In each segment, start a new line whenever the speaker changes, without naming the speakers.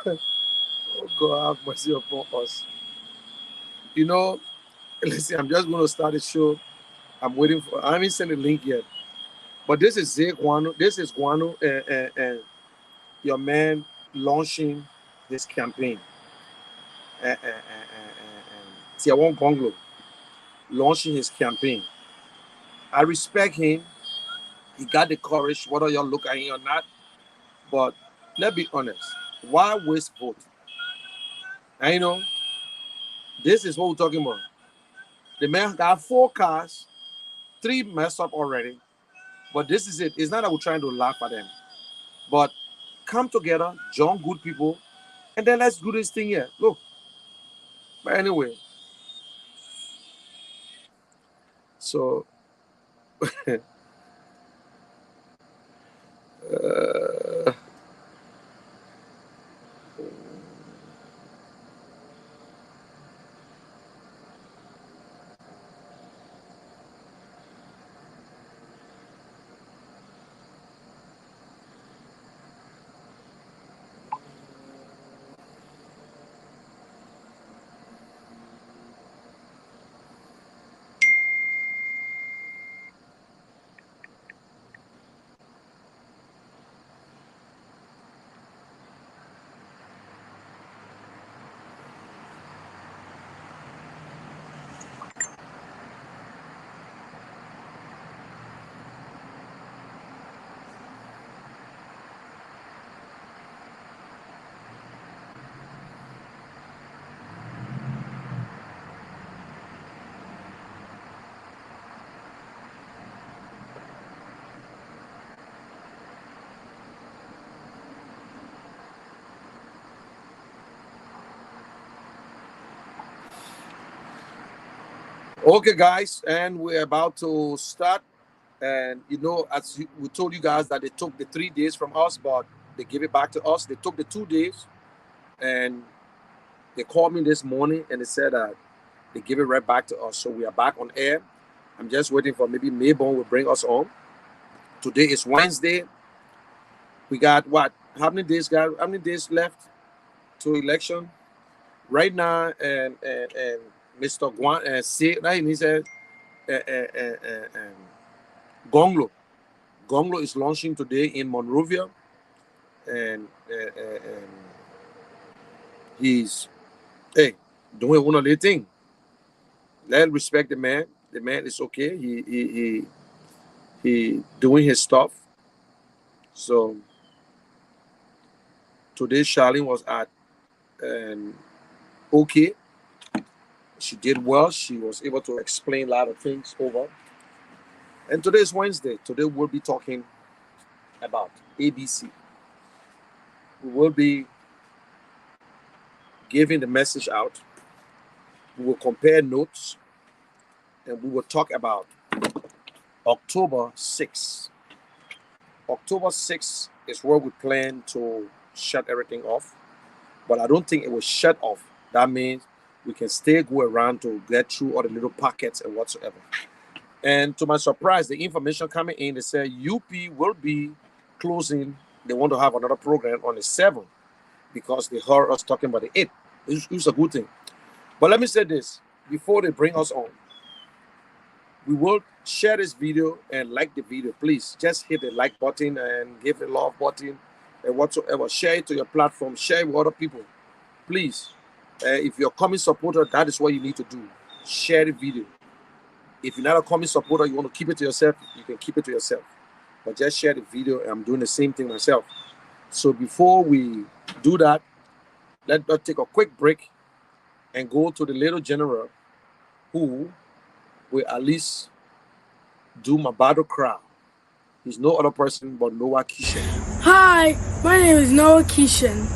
Oh God, have mercy upon us. You know, listen, I'm just going to start the show. I'm waiting for. I haven't sent the link yet. But this is Zay Guano. This is Guano and your man launching his campaign. Tiawon Gonglo launching his campaign. I respect him. He got the courage, whether y'all look at him or not. But let's be honest. Why waste vote? And you know, this is what we're talking about. The man got 4 cars, 3 messed up already. But this is it. It's not that we're trying to laugh at them. But come together, join good people, and then let's do this thing here. Look. But anyway, so uh, okay, guys, and we're about to start. And you know, as we told you guys that they took the 3 days from us, but they gave it back to us. They took the 2 days, and they called me this morning and they said that they give it right back to us. So we are back on air. I'm just waiting for maybe Mayborn will bring us on. Today is Wednesday. We got what? How many days, guys? How many days left to election? Right now, and Mr. Guan say right, he said Gonglo. Gonglo is launching today in Monrovia, and he's doing one of the thing. Let's respect the man. The man is okay. He doing his stuff. So today Charlene was at okay. She did well. She was able to explain a lot of things over. And today is Wednesday. Today we'll be talking about ABC. We will be giving the message out. We will compare notes. And we will talk about October 6th. October 6th is where we plan to shut everything off. But I don't think it will shut off. That means we can still go around to get through all the little pockets and whatsoever. And to my surprise, the information coming in, they say UP will be closing. They want to have another program on the 7th because they heard us talking about the 8th. It's a good thing. But let me say this before they bring us on. We will share this video and like the video. Please just hit the like button and give the love button and whatsoever. Share it to your platform. Share it with other people. Please. If you're a coming supporter, that is what you need to do. Share the video. If you're not a coming supporter, you want to keep it to yourself, you can keep it to yourself. But just share the video. I'm doing the same thing myself. So before we do that, let's take a quick break and go to the little general who will at least do my battle cry. He's no other person but Noah Keishan.
Hi, my name is Noah Keishan,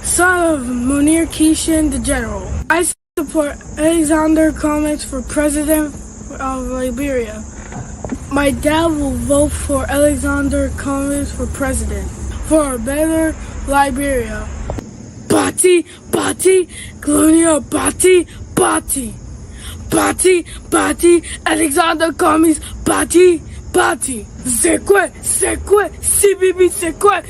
son of Munir Keishan, the general. I support Alexander Cumm for president of Liberia. My dad will vote for Alexander Cumm for president for a better Liberia. Bati, Bati, Colonial Bati, Bati. Bati, Bati, Alexander Cumm, Bati, Bati. C'est quoi, CBB, c'est quoi,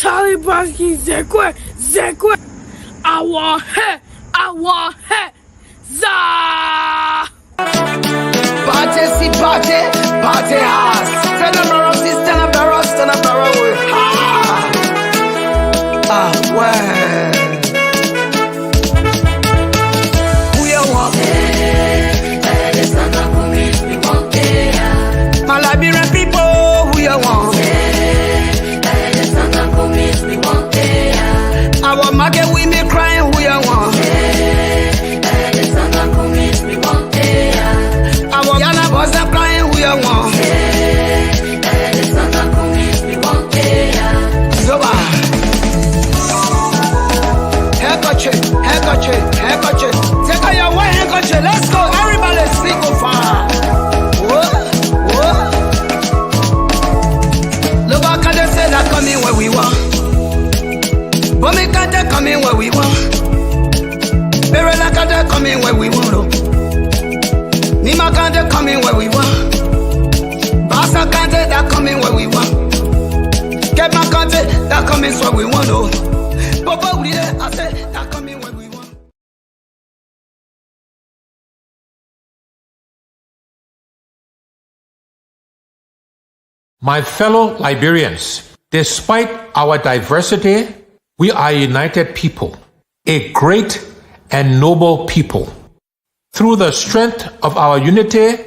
Charlie Brodsky, Zekwe, Zekwe. I want it, za.
Party, see party house. Stand up, barrel, stand up, barrel, stand up, barrel. Well. Who you want? My Liberian people, who you want? Our market women crying, who you want? Our Yana boys are crying, who you want? Zoba. Handkerchief. Take out your white handkerchief. Let's go. Everybody speak on fire. Whoa. Look how can they say that coming where we want? But me can't they come in where we want? Very like they come in where we want. Nima can't they come in where we want? Basa can't they that come in where we want? Get my country that come in where we want. Papa, we there, I say that come in where we want.
My fellow Liberians, despite our diversity, we are a united people, a great and noble people. Through the strength of our unity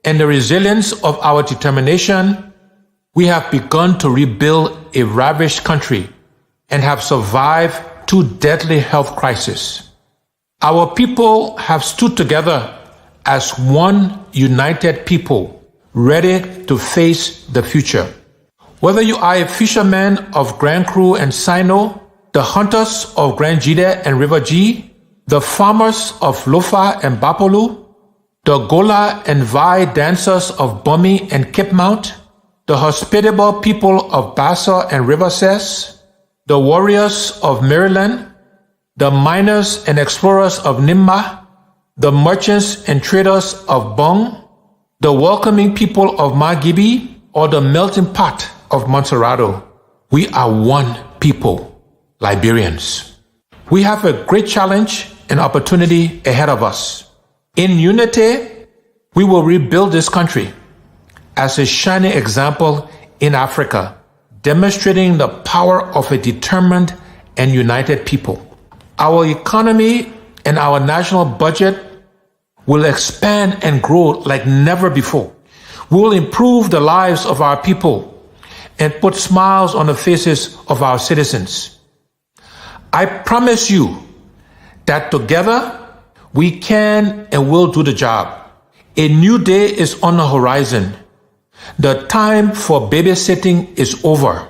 and the resilience of our determination, we have begun to rebuild a ravished country and have survived 2 deadly health crises. Our people have stood together as one united people, ready to face the future. Whether you are a fisherman of Grand Cru and Sino, the hunters of Grand Jide and River G, the farmers of Lofa and Bapolu, the Gola and Vai dancers of Bumi and Cape Mount, the hospitable people of Bassa and River Cess, the warriors of Maryland, the miners and explorers of Nimba, the merchants and traders of Bong, the welcoming people of Magibi, or the melting pot of Montserrado. We are one people, Liberians. We have a great challenge and opportunity ahead of us. In unity, we will rebuild this country as a shining example in Africa, demonstrating the power of a determined and united people. Our economy and our national budget will expand and grow like never before. We will improve the lives of our people and put smiles on the faces of our citizens. I promise you that together we can and will do the job. A new day is on the horizon. The time for babysitting is over.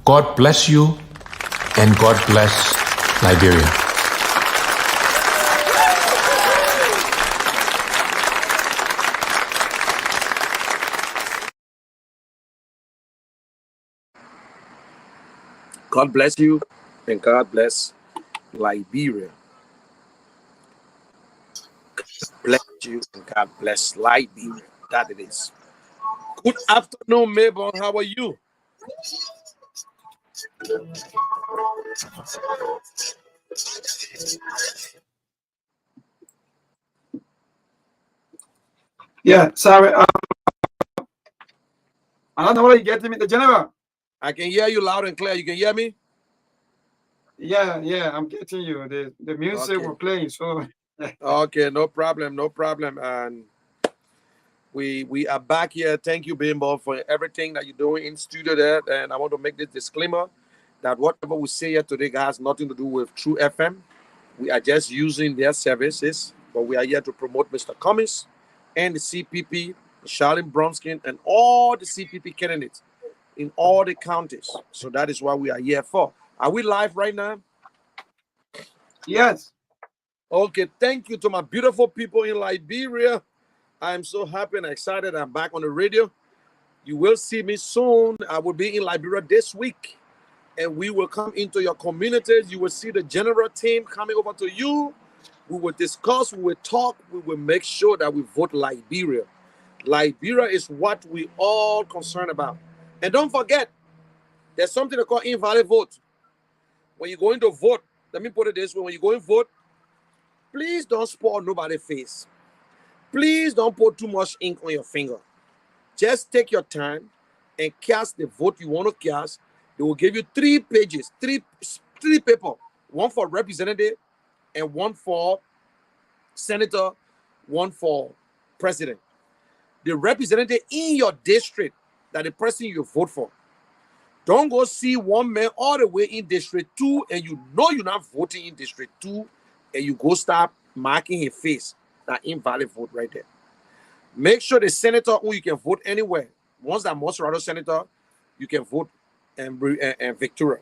God bless you and God bless Liberia.
God bless you and God bless Liberia. God bless you and God bless Liberia. That it is. Good afternoon, Mabel. How are you?
Yeah, sorry. I don't know whether you get me, the general.
I can hear you loud and clear. You can hear me?
Yeah, I'm getting you. The music
Okay.
we're playing, so
Okay, no problem. And we are back here. Thank you, Bimbo, for everything that you're doing in studio there. And I want to make this disclaimer that whatever we say here today has nothing to do with True FM. We are just using their services, but we are here to promote Mr. Cummins and the CPP, Charlene Bronskin, and all the CPP candidates in all the counties. So that is what we are here for. Are we live right now?
yes.
Okay, thank you to my beautiful people in Liberia. I'm so happy and excited. I'm back on the radio. You will see me soon. I will be in Liberia this week, and we will come into your communities. You will see the general team coming over to you. We will discuss, we will talk, we will make sure that we vote Liberia. Liberia is what we all concerned about. And don't forget, There's something they call invalid vote. When you're going to vote, let me put it this way: when you go and vote, please don't spoil nobody's face. Please don't put too much ink on your finger. Just take your time and cast the vote you want to cast. They will give you 3 pages, three paper, one for representative and one for senator, one for president. The representative in your district, that the person you vote for. Don't go see one man all the way in District 2 and you know you're not voting in District 2 and you go start marking his face. That invalid vote right there. Make sure the senator who you can vote anywhere. Once that Monserrato senator, you can vote and Victoria.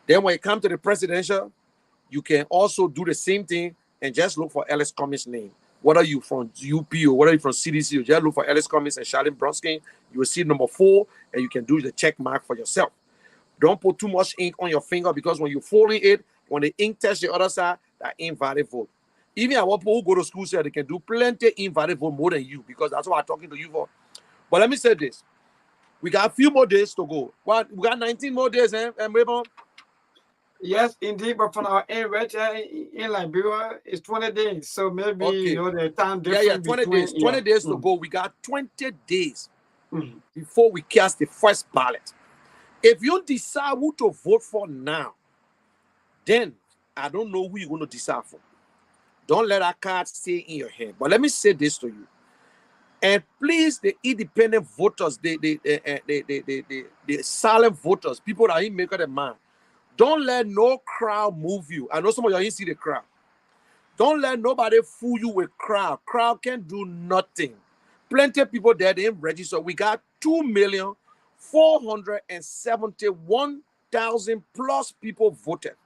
Then when it comes to the presidential, you can also do the same thing and just look for Alex Cumm's name. Whether you from UP or whether you from CDC, you just look for Alex Cumm and Charlene Bronskin. You will see number 4 and you can do the check mark for yourself. Don't put too much ink on your finger because when you're folding it, when the ink touches the other side, that invalid vote. Even our people who go to school say they can do plenty invalid vote more than you because that's what I'm talking to you for. But let me say this. We got a few more days to go. What? We got 19 more days, Raymond?
Yes, indeed, but from our end right here in Liberia, it's 20 days. So maybe,
Okay.
the time difference.
Yeah, 20
between,
days. 20 days to go. We got 20 days
Mhm.
before we cast the first ballot. If you decide who to vote for now, then I don't know who you're going to decide for. Don't let that card stay in your head. But let me say this to you. And please, the independent voters, the silent voters, people that ain't making their mind, don't let no crowd move you. I know some of y'all ain't see the crowd. Don't let nobody fool you with crowd. Crowd can't do nothing. Plenty of people there, they ain't registered. We got 2,471,000 plus people voted.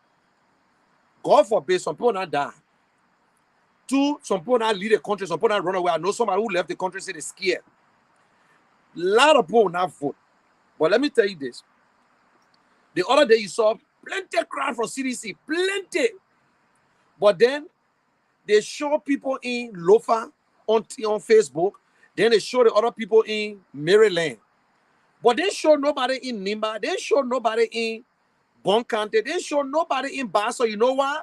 God forbid, some people not die. 2, some people not leave the country, some people not run away. I know somebody who left the country said they're scared. A lot of people will not vote. But let me tell you this. The other day you saw plenty of crowd from CDC, plenty. But then they show people in Lofa on Facebook. Then they show the other people in Maryland. But they show nobody in Nimba. They show nobody in Bon County. They show nobody in Basso. You know why?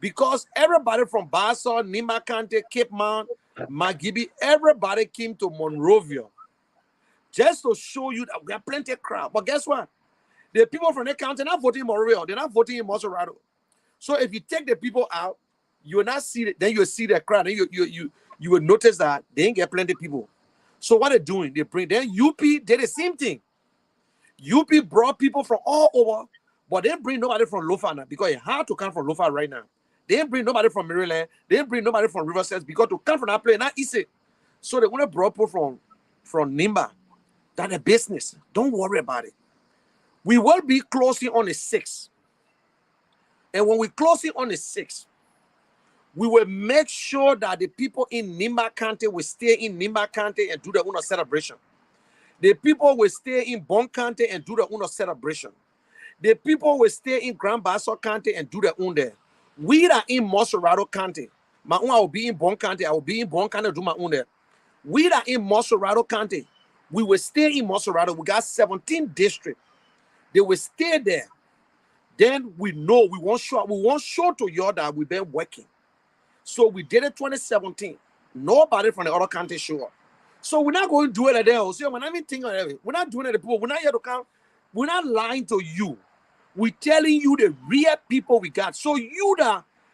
Because everybody from Basso, Nimba County, Cape Mount, Magibi, everybody came to Monrovia just to show you that we have plenty of crowd. But guess what? The people from the county not voting in Monrovia. They're not voting in Monserrato. So if you take the people out, you will not see it. Then you will see the crowd. Then you will notice that they ain't get plenty of people. So what they're doing, they bring, then UP did the same thing. UP brought people from all over, but they bring nobody from Lofa now because it's hard to come from Lofa right now. They didn't bring nobody from Maryland. They didn't bring nobody from Riverside because to come from that place, not easy. So they want to bring people from Nimba. That's a business. Don't worry about it. We will be closing on the 6th. And when we closing on the 6th, we will make sure that the people in Nimba County will stay in Nimba County and do their own celebration. The people will stay in Bon County and do their own celebration. The people will stay in Grand Basso County and do their own there. We are in Monserrato County. My own, I will be in Bon County. I will be in Bon County and do my own there. We are in Monserrato County. We will stay in Monserrato. We got 17 districts. They will stay there. Then we know we won't show to you that we've been working. So we did it 2017. Nobody from the other county showed up. So we're not going to do it like that. So we're not even thinking of it. We're not doing it to people. We're not here to come. We're not lying to you. We're telling you the real people we got. So you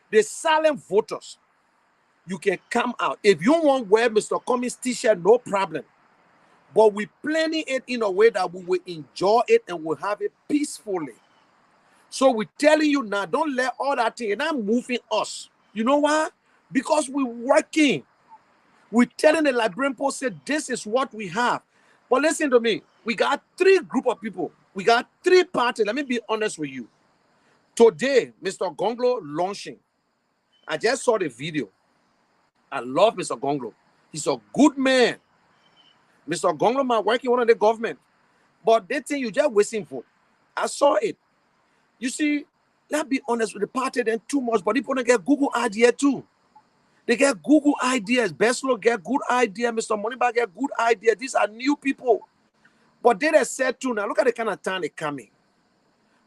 the silent voters, you can come out. If you want to wear Mr. Cummings t-shirt, no problem. But we're planning it in a way that we will enjoy it and we'll have it peacefully. So we're telling you now, don't let all that thing not moving us. You know why? Because we're working. We're telling the Liberian Post, say, this is what we have. But listen to me. We got 3 group of people. We got 3 parties. Let me be honest with you. Today, Mr. Gonglo launching. I just saw the video. I love Mr. Gonglo. He's a good man. Mr. Gonglo might work in one of the government. But they think you just wasting vote. I saw it. You see, let's be honest with the party, then too much, but people don't get Google idea too. They get Google ideas. Beslo get good idea. Mr. Moneyback get good idea. These are new people. But they said too, now look at the kind of time they coming.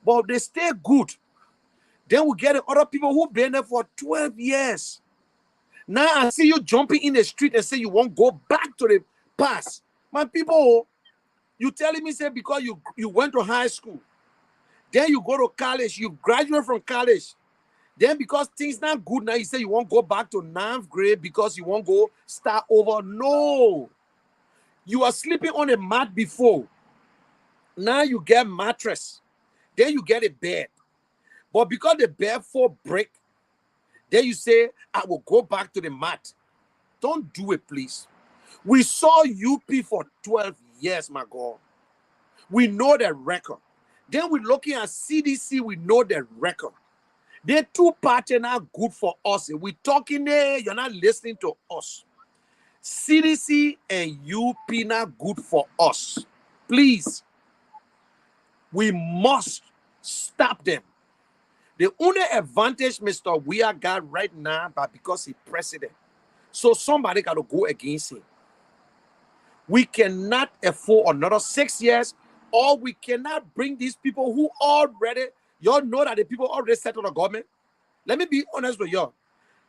but they stay good. Then we get the other people who been there for 12 years. Now I see you jumping in the street and say you won't go back to the past. My people, you telling me say because you went to high school, then you go to college, you graduate from college, then because things not good now, you say you won't go back to 9th grade because you won't go start over. No. You are sleeping on a mat before. Now you get mattress. Then you get a bed. But because the bed fall break, then you say, I will go back to the mat. Don't do it, please. We saw UP for 12 years, my God. We know the record. Then we're looking at CDC, we know the record. They're two parties are good for us. We're talking there, you're not listening to us. CDC and UP not good for us. Please, we must stop them. The only advantage Mr. Weah got right now, but because he's president, so somebody got to go against him. We cannot afford another 6 years, or we cannot bring these people who already, y'all know that the people already settled the government. Let me be honest with y'all.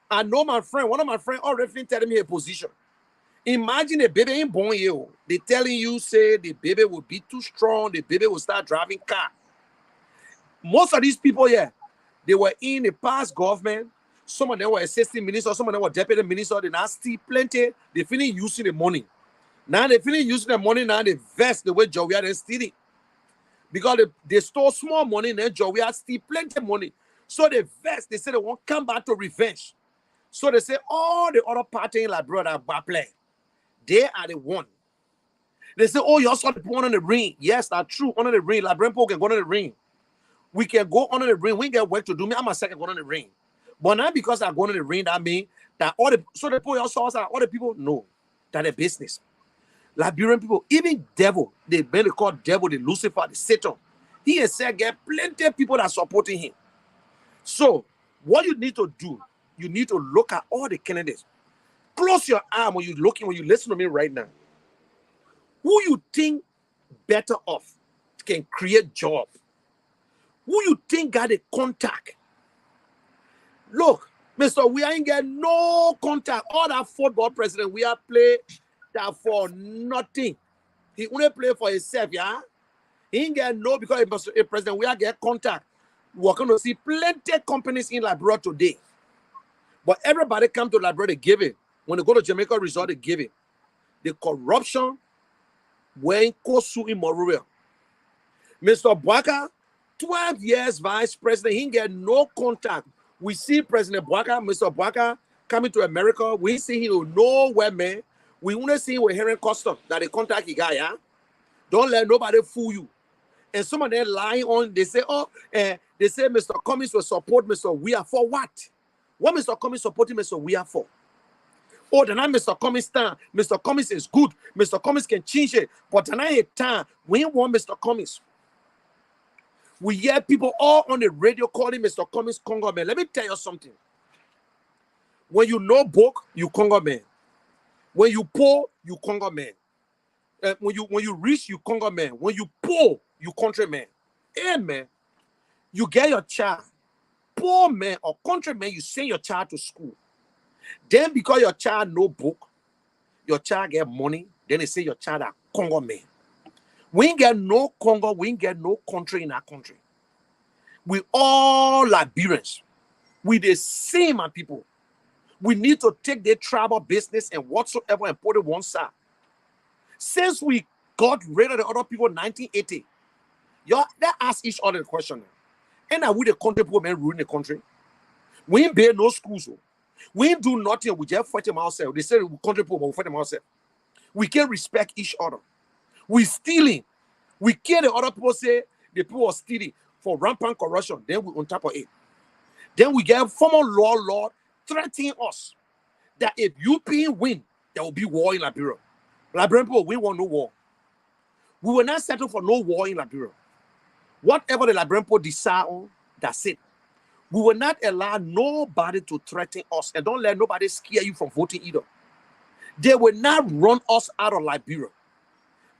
I know my friend, one of my friends already telling me a position. Imagine a baby ain't born here. They telling you, say the baby will be too strong, the baby will start driving car. Most of these people here, they were in the past government. Some of them were assistant ministers, some of them were deputy ministers. They now still plenty. They finish using the money. Now they finish using the money. Now they vest the way Jovia they steal it. Because they stole small money, and then Jovia steal plenty money. So they vest, they say they won't come back to revenge. So they say all the other parties in Liberia that play, they are the one. They say, oh, you also the one on the ring. Yes, that's true. Under the ring, Liberian people can go on the ring. We can go under the ring. We get work to do. Me, I'm a second going on the ring. But not because I go on the ring, that means that all the so the people also all the people know that the business. Liberian people, even devil, they mainly call devil, the Lucifer, the Satan. He has said get plenty of people that are supporting him. So what you need to do, you need to look at all the candidates. Close your eye when you looking, when you listen to me right now. Who you think better off can create job? Who you think got a contact? Look, Mr. We ain't get no contact. All that football president we are play that for nothing. He only play for himself, yeah. He ain't get no because a president we are get contact. We're going to see plenty of companies in Liberia today. But everybody come to Liberia, they give it. When they go to Jamaica Resort, they give it. The corruption when Kosu in Monrovia. Mr. Bwaka, 12 years vice president, he get no contact. We see President Bwaka, Mr. Bwaka coming to America. We see him nowhere, man. We only see him with hearing custom that they contact the guy, yeah? Don't let nobody fool you. And some of them lying on, they say, oh, they say Mr. Cummings will support Mr. Weah for what? What Mr. Cummings supporting Mr. Weah for? Oh, then Mr. Cummings stand. Mr. Cummings is good. Mr. Cummings can change it. But then I time we want Mr. Cummings. We hear people all on the radio calling Mr. Cummings Congo man. Let me tell you something. When you know book, you Congo man. When you poor, you Congo man. When you rich, you Congo man. When you poor, you country man. Hey man, you get your child. Poor man or country man, you send your child to school. Then because your child no book, your child get money, then they say your child are Congo man. We ain't get no Congo, we ain't get no country in our country. We all Liberians. We the same man, people. We need to take their tribal business and whatsoever and put it one side. Since we got rid of the other people in 1980, y'all they ask each other the question. And are we the country people men ruin the country? We ain't build no schools. We ain't do nothing. We just fight them ourselves. They say we country people, but we fight them ourselves. We can't respect each other. We stealing. We care the other people say the people are stealing for rampant corruption. Then we on top of it. Then we get former law threatening us that if UP win, there will be war in Liberia. Liberian people, we want no war. We will not settle for no war in Liberia. Whatever the Liberian people decide on, that's it. We will not allow nobody to threaten us, and don't let nobody scare you from voting either. They will not run us out of Liberia.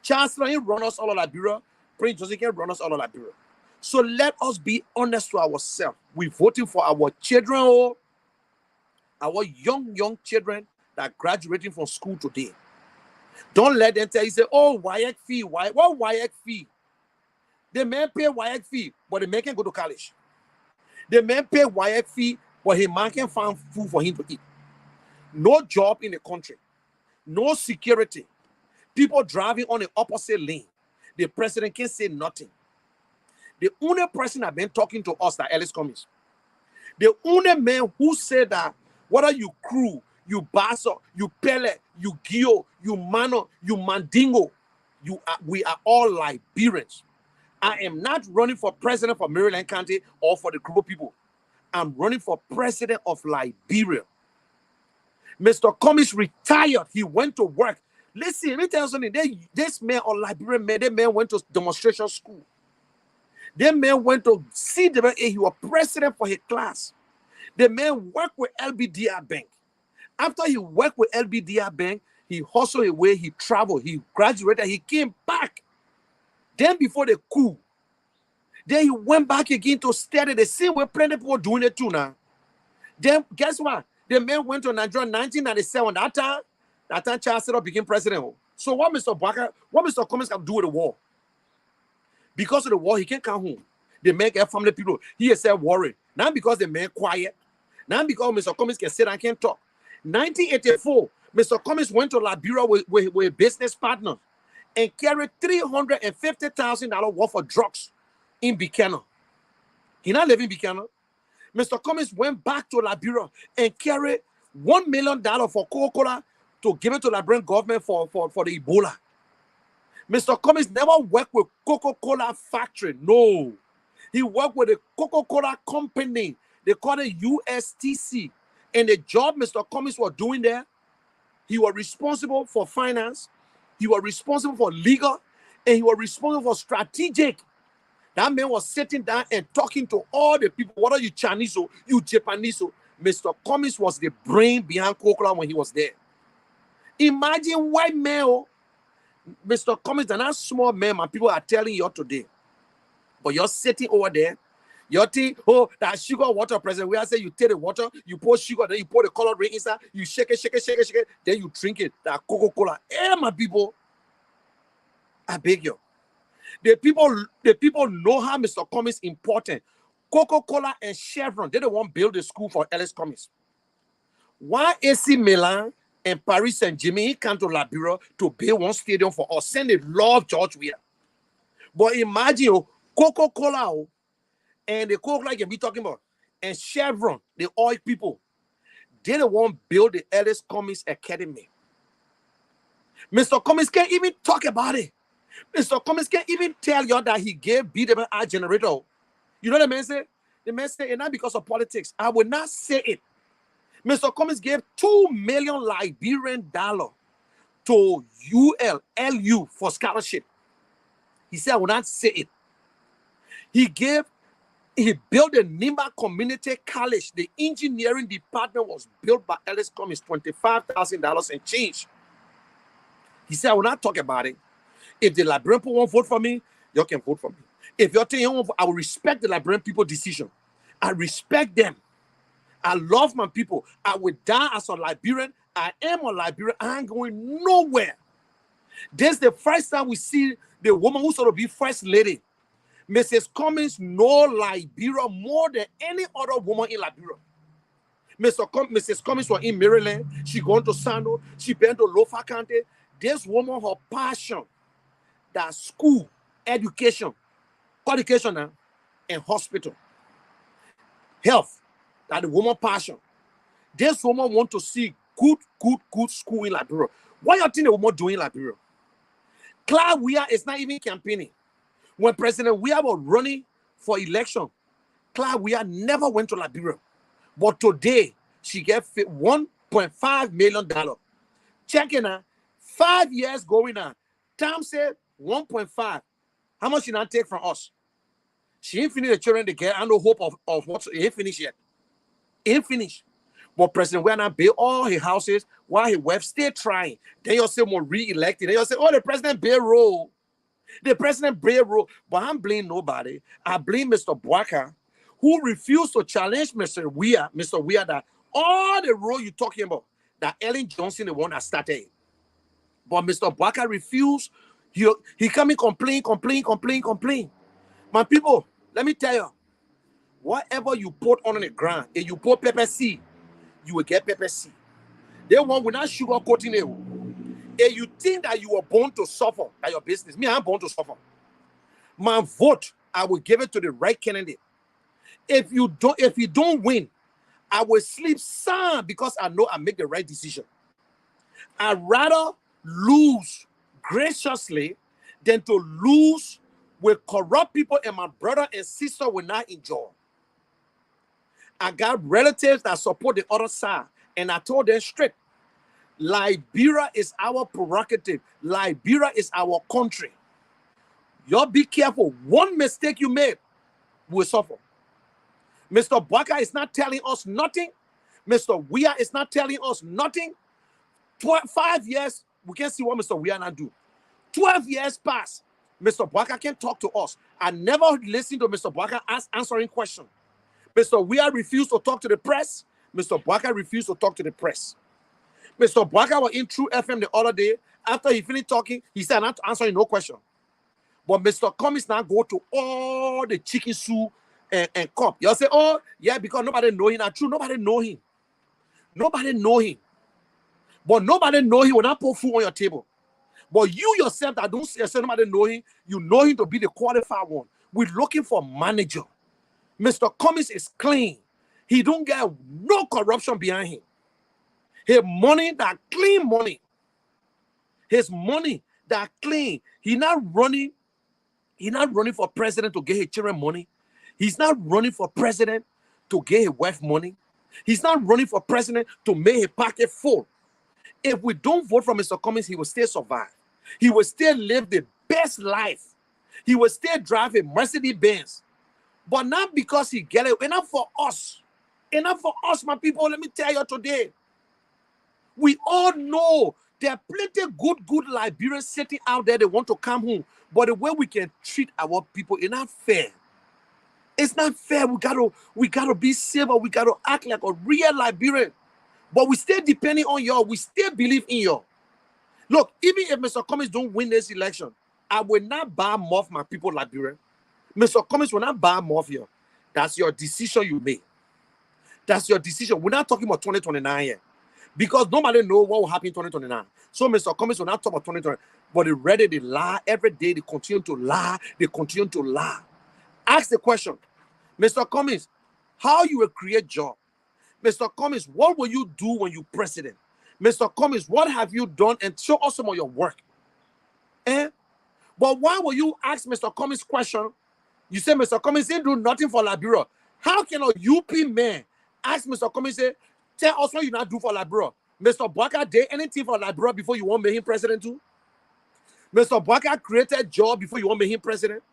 Chancellor ain't run us out of Liberia. Prince Joseph can't run us out of Liberia. So let us be honest to ourselves. We're voting for our children, or our young children that are graduating from school today. Don't let them tell you, say, oh, WAEC fee. What WAEC fee? The man pay WAEC fee, but the man can go to college. The man pay WAEC fee, but his man can find food for him to eat. No job in the country. No security. People driving on the opposite lane. The president can't say nothing. The only person that been talking to us, that Alex Cumm, the only man who said that whether you crew, you Bassa, you Pele, you Gio, you Mano, you Mandingo, we are all Liberians. I am not running for president for Maryland County or for the group of people. I'm running for president of Liberia. Mr. Cummings retired. He went to work. Listen, let me tell you something. This man or Liberian man, that man went to demonstration school. That man went to see the man, he was president for his class. The man worked with LBDR Bank. After he worked with LBDR Bank, he hustled away, he traveled, he graduated, he came back. Then before the coup, then he went back again to study the same way plenty people doing it too now. Then guess what? The man went to Nigeria in 1997. That time Charles Taylor became president. So what Mr. Cummings can do with the war? Because of the war, he can't come home. The man get family people. He is worried. Not because the man quiet. Not because Mr. Cummings can sit and can't talk. 1984, Mr. Cummings went to Liberia with a business partner and carried $350,000 worth of drugs in Buchanan. He not living in Buchanan. Mr. Cummings went back to Liberia and carried $1 million for Coca-Cola to give it to the Liberian government for the Ebola. Mr. Cummings never worked with Coca-Cola factory. No. He worked with a Coca-Cola company. They call it USTC. And the job Mr. Cummings was doing there, he was responsible for finance, he was responsible for legal, and he was responsible for strategic. That man was sitting down and talking to all the people, whether you Chinese or you Japanese. Mr. Cummings was the brain behind Coca-Cola when he was there. Imagine white man, Mr. Cummings, and that small man, my people are telling you today. But you're sitting over there, you're thinking, oh, that sugar water president. Where I say you take the water, you pour sugar, then you pour the colored ring inside, you shake it, then you drink it. That Coca-Cola. Hey, my people, I beg you. The people know how Mr. Cummings important. Coca-Cola and Chevron, they don't want to build a school for Alex Cummings. Why AC Milan and Paris Saint-Germain come to Liberia to build one stadium for us? Send the love George Weah. But imagine Coca-Cola and the Coca-Cola can be talking about, and Chevron, the oil people, they don't want to build the Alex Cummings Academy. Mr. Cummings can't even talk about it. Mr. Cummings can't even tell you that he gave BWI generator. You know what the man said? The man said, and not because of politics. I will not say it. Mr. Cummings gave $2 million Liberian to LU for scholarship. He said, I will not say it. He built the Nimba Community College. The engineering department was built by Alex Cummings, $25,000 and change. He said, I will not talk about it. If the Liberian people won't vote for me, you can vote for me. If you're telling you, I will respect the Liberian people's decision. I respect them. I love my people. I will die as a Liberian. I am a Liberian. I ain't going nowhere. This is the first time we see the woman who's going to be first lady. Mrs. Cummings know Liberia more than any other woman in Liberia. Mrs. Cummings was in Maryland. She gone to Sando. She been to Lofa County. This woman, her passion, that school, education and hospital, health, that the woman passion. This woman want to see good school in Liberia. What you think the woman doing in Liberia? Clyde Weah is not even campaigning. When President Weah was running for election, Clyde Weah never went to Liberia. But today, she get $1.5 million. Checking her, 5 years going on. Tom said 1.5. How much she not take from us? She ain't finished the children to get. I no hope of what he ain't finished yet. Ain't finished. But President Weah not build all his houses while his wife still trying. Then you'll say more re-elected. Then you'll say, oh, the president build road. The president brave rule, but I'm blaming nobody. I blame Mr. Boaka, who refused to challenge Mr. Weir, that all the role you're talking about, that Ellen Johnson, the one that started it. But Mr. Boaka refused. He come in complain. My people, let me tell you, whatever you put on the ground, if you put pepper seed, you will get pepper seed. They want without sugarcoating it. If you think that you were born to suffer by your business, me, I'm born to suffer. My vote, I will give it to the right candidate. If you don't win, I will sleep sound because I know I make the right decision. I'd rather lose graciously than to lose with corrupt people, and my brother and sister will not enjoy. I got relatives that support the other side, and I told them straight, Liberia is our prerogative. Liberia is our country. Y'all be careful. One mistake you made will suffer. Mr. Boaka is not telling us nothing. Mr. Weir is not telling us nothing. 5 years, we can see what Mr. Weir not do. 12 years pass. Mr. Boaka can talk to us. I never listened to Mr. Boaka answering questions. Mr. Weir refused to talk to the press. Mr. Boaka refused to talk to the press. Mr. Boaka was in True FM the other day. After he finished talking, he said, I'm not answering no question. But Mr. Cummings now go to all the chicken soup and cup. Y'all say, oh, yeah, because nobody know him. Not true, nobody know him. Nobody know him. But nobody know him when I put food on your table. But you yourself that don't say nobody know him, you know him to be the qualified one. We're looking for manager. Mr. Cummings is clean. He don't get no corruption behind him. His money, that clean money. His money, that clean. He's not running for president to get his children money. He's not running for president to get his wife money. He's not running for president to make his pocket full. If we don't vote for Mr. Cummings, he will still survive. He will still live the best life. He will still drive a Mercedes-Benz. But not because he get it. Enough for us. Enough for us, my people. Let me tell you today. We all know there are plenty good Liberians sitting out there. They want to come home. But the way we can treat our people is not fair. It's not fair. We gotta be civil. We gotta act like a real Liberian. But we still depending on y'all. We still believe in y'all. Look, even if Mr. Cummings don't win this election, I will not buy more of my people Liberia. Mr. Cummings will not buy more of you. That's your decision you made. That's your decision. We're not talking about 2029 yet. Because nobody knows what will happen in 2029. So Mr. Cummings will not talk about 2020. But they ready to lie every day. They continue to lie. They continue to lie. Ask the question, Mr. Cummings, how you will create job? Mr. Cummings, what will you do when you president? Mr. Cummings, what have you done? And show us some of your work. But why will you ask Mr. Cummings question? You say Mr. Cummings didn't do nothing for Liberia. How can a UP man ask Mr. Cummings, say, tell us what you not do for Liberia? Mr. Boaka did anything for Liberia before you want to make him president too? Mr. Boaka created job before you want to make him president?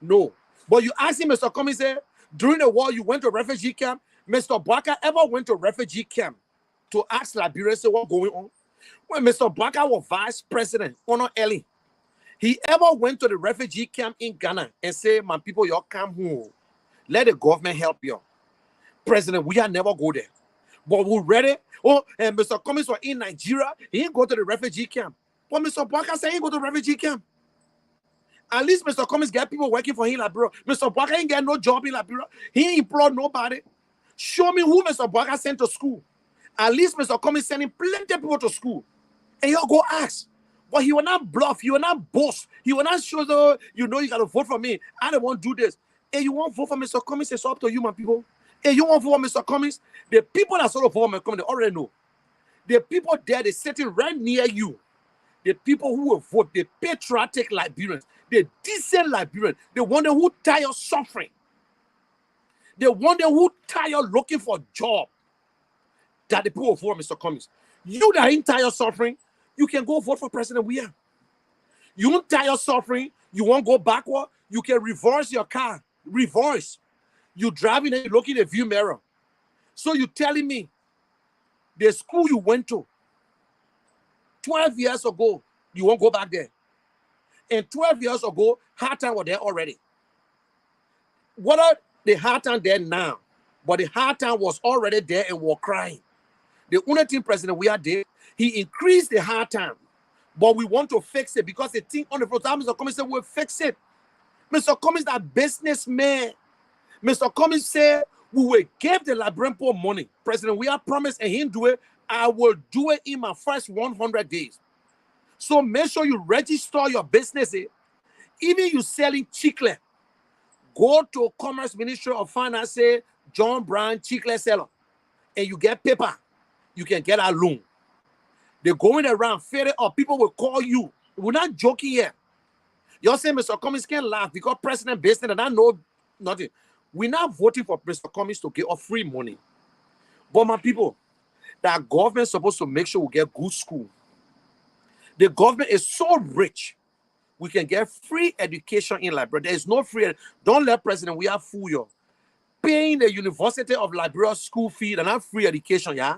No. But you ask him, Mr. Cummings, say, during the war you went to a refugee camp. Mr. Boaka ever went to a refugee camp to ask Liberia, say, what's going on? When Mr. Boaka was vice president, Honor Ellie, he ever went to the refugee camp in Ghana and said, my people, y'all come home. Let the government help you. President, we are never go there. But we ready. Oh, and Mr. Cummings was in Nigeria. He didn't go to the refugee camp. But Mr. Boaka said he go to the refugee camp. At least Mr. Cummings get people working for him in Liberia. Mr. Boaka ain't get no job in Liberia. He ain't employed nobody. Show me who Mr. Boaka sent to school. At least Mr. Cummings sending plenty of people to school. And y'all go ask. But he will not bluff. He will not boast. He will not show the, you know, you got to vote for me. I don't want to do this. Hey, you want to vote for Mr. Cummings? It's up to you, my people. Hey, you want to vote for Mr. Cummings? The people that sort of vote for Mr. Cummings, they already know. The people there, they're sitting right near you. The people who will vote, the patriotic Liberians, the decent Liberians, the one who tired suffering. The one who tired looking for a job. That the people will vote for Mr. Cummings. You that ain't tired suffering, you can go vote for President Weir. You don't tired suffering, you won't go backward, you can reverse your car. Reverse. You driving and you look in the view mirror. So you telling me the school you went to 12 years ago, you won't go back there. And 12 years ago, hard time were there already. What are the hard time there now? But the hard time was already there and were crying. The only thing President we are there, he increased the hard time. But we want to fix it because the thing on the floor, Mr. Cummings said, we'll fix it. Mr. Cummings, that businessman. Mr. Cummings said, we will give the Liberian poor money. President, we are promised and he didn't do it. I will do it in my first 100 days. So make sure you register your business. Even you selling chicle, go to Commerce Ministry of Finance, say John Brown chicle seller, and you get paper. You can get a loan. They're going around, fed up. People will call you. We're not joking here. You're saying Mr. Cummings can't laugh because President Basin and I know nothing. We're not voting for Mr. Cummings to give us free money. But my people, that government is supposed to make sure we get good school. The government is so rich, we can get free education in Liberia. There is no free. Don't let President we are fool you. Paying the University of Liberia school fee and not free education, yeah?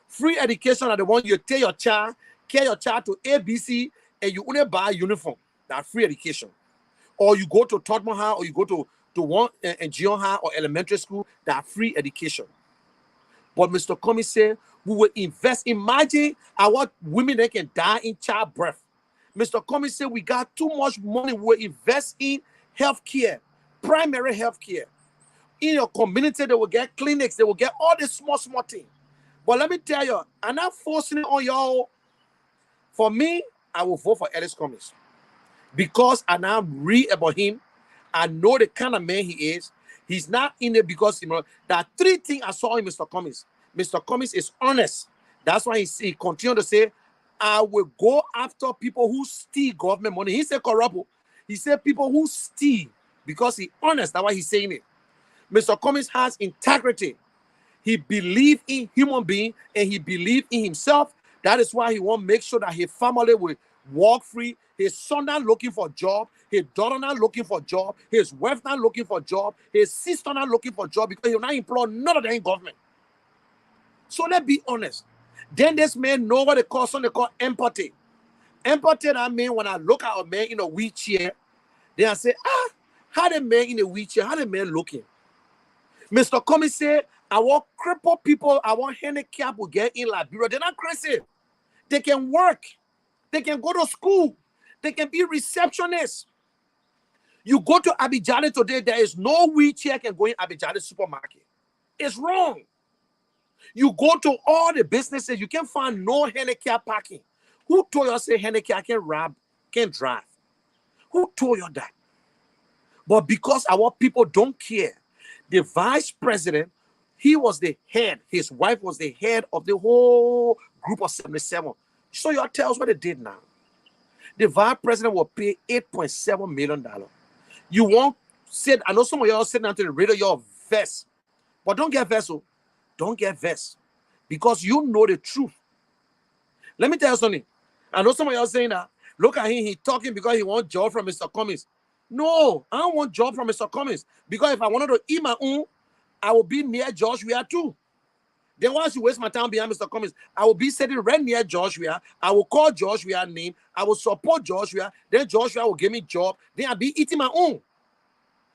Free education are the one you take your child, carry your child to ABC, and you only buy a uniform. That's free education. Or you go to Tottenham High, or you go to one Gion High or elementary school, that's free education. But Mr. Cummings said, we will invest. Imagine our women that can die in childbirth. Mr. Cummings said, we got too much money. We will invest in healthcare, primary healthcare. In your community, they will get clinics. They will get all the small things. But let me tell you, I'm not forcing it on y'all. For me, I will vote for Alex Cummings. Because I now read about him. I know the kind of man he is. He's not in it because, you know, there are three things I saw in Mr. Cummings. Mr. Cummings is honest. That's why he continued to say, I will go after people who steal government money. He said corrupt. He said people who steal because he's honest. That's why he's saying it. Mr. Cummings has integrity. He believes in human being and he believes in himself. That is why he wants to make sure that his family will walk free. His son not looking for a job. His daughter not looking for a job. His wife not looking for a job. His sister not looking for a job because he will not employ none of them in government. So let's be honest. Then this man know what they call something they call empathy. Empathy, that means when I look at a man in a wheelchair, then I say, how the man in a wheelchair, how the man looking? Mr. Cummings said, I want crippled people, I want handicapped will get in Liberia. They're not crazy. They can work. They can go to school. They can be receptionists. You go to Abidjan today, there is no wheelchair can go in Abidjan supermarket. It's wrong. You go to all the businesses, you can find no handicap parking. Who told you say handicap can drive? Who told you that? But because our people don't care, the vice president, he was the head. His wife was the head of the whole group of 77. So y'all tell us what they did now. The vice president will pay $8.7 million. You won't sit, I know some of y'all sitting down to the radio, your vest. But don't get vest. Don't get vest. Because you know the truth. Let me tell you something. I know some of y'all saying that. Look at him, he's talking because he wants job from Mr. Cummings. No, I don't want job from Mr. Cummings. Because if I wanted to eat my own, I will be near Joshua too. Then once you waste my time behind Mr. Cummings, I will be sitting right near Joshua. I will call Joshua's name. I will support Joshua. Then Joshua will give me job. Then I'll be eating my own.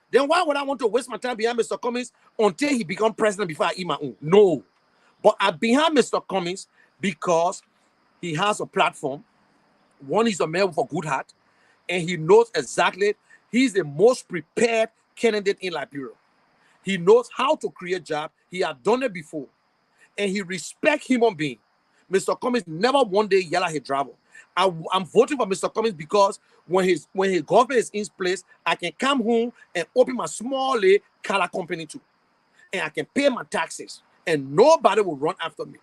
Then why would I want to waste my time behind Mr. Cummings until he becomes president before I eat my own? No. But I'm behind Mr. Cummings because he has a platform. One, he's a man with a good heart. And he knows exactly, he's the most prepared candidate in Liberia. He knows how to create jobs. He has done it before. And he respects human beings. Mr. Cummings never one day yell at his driver. I'm voting for Mr. Cummings because when his government is in place, I can come home and open my small color company too. And I can pay my taxes. And nobody will run after me.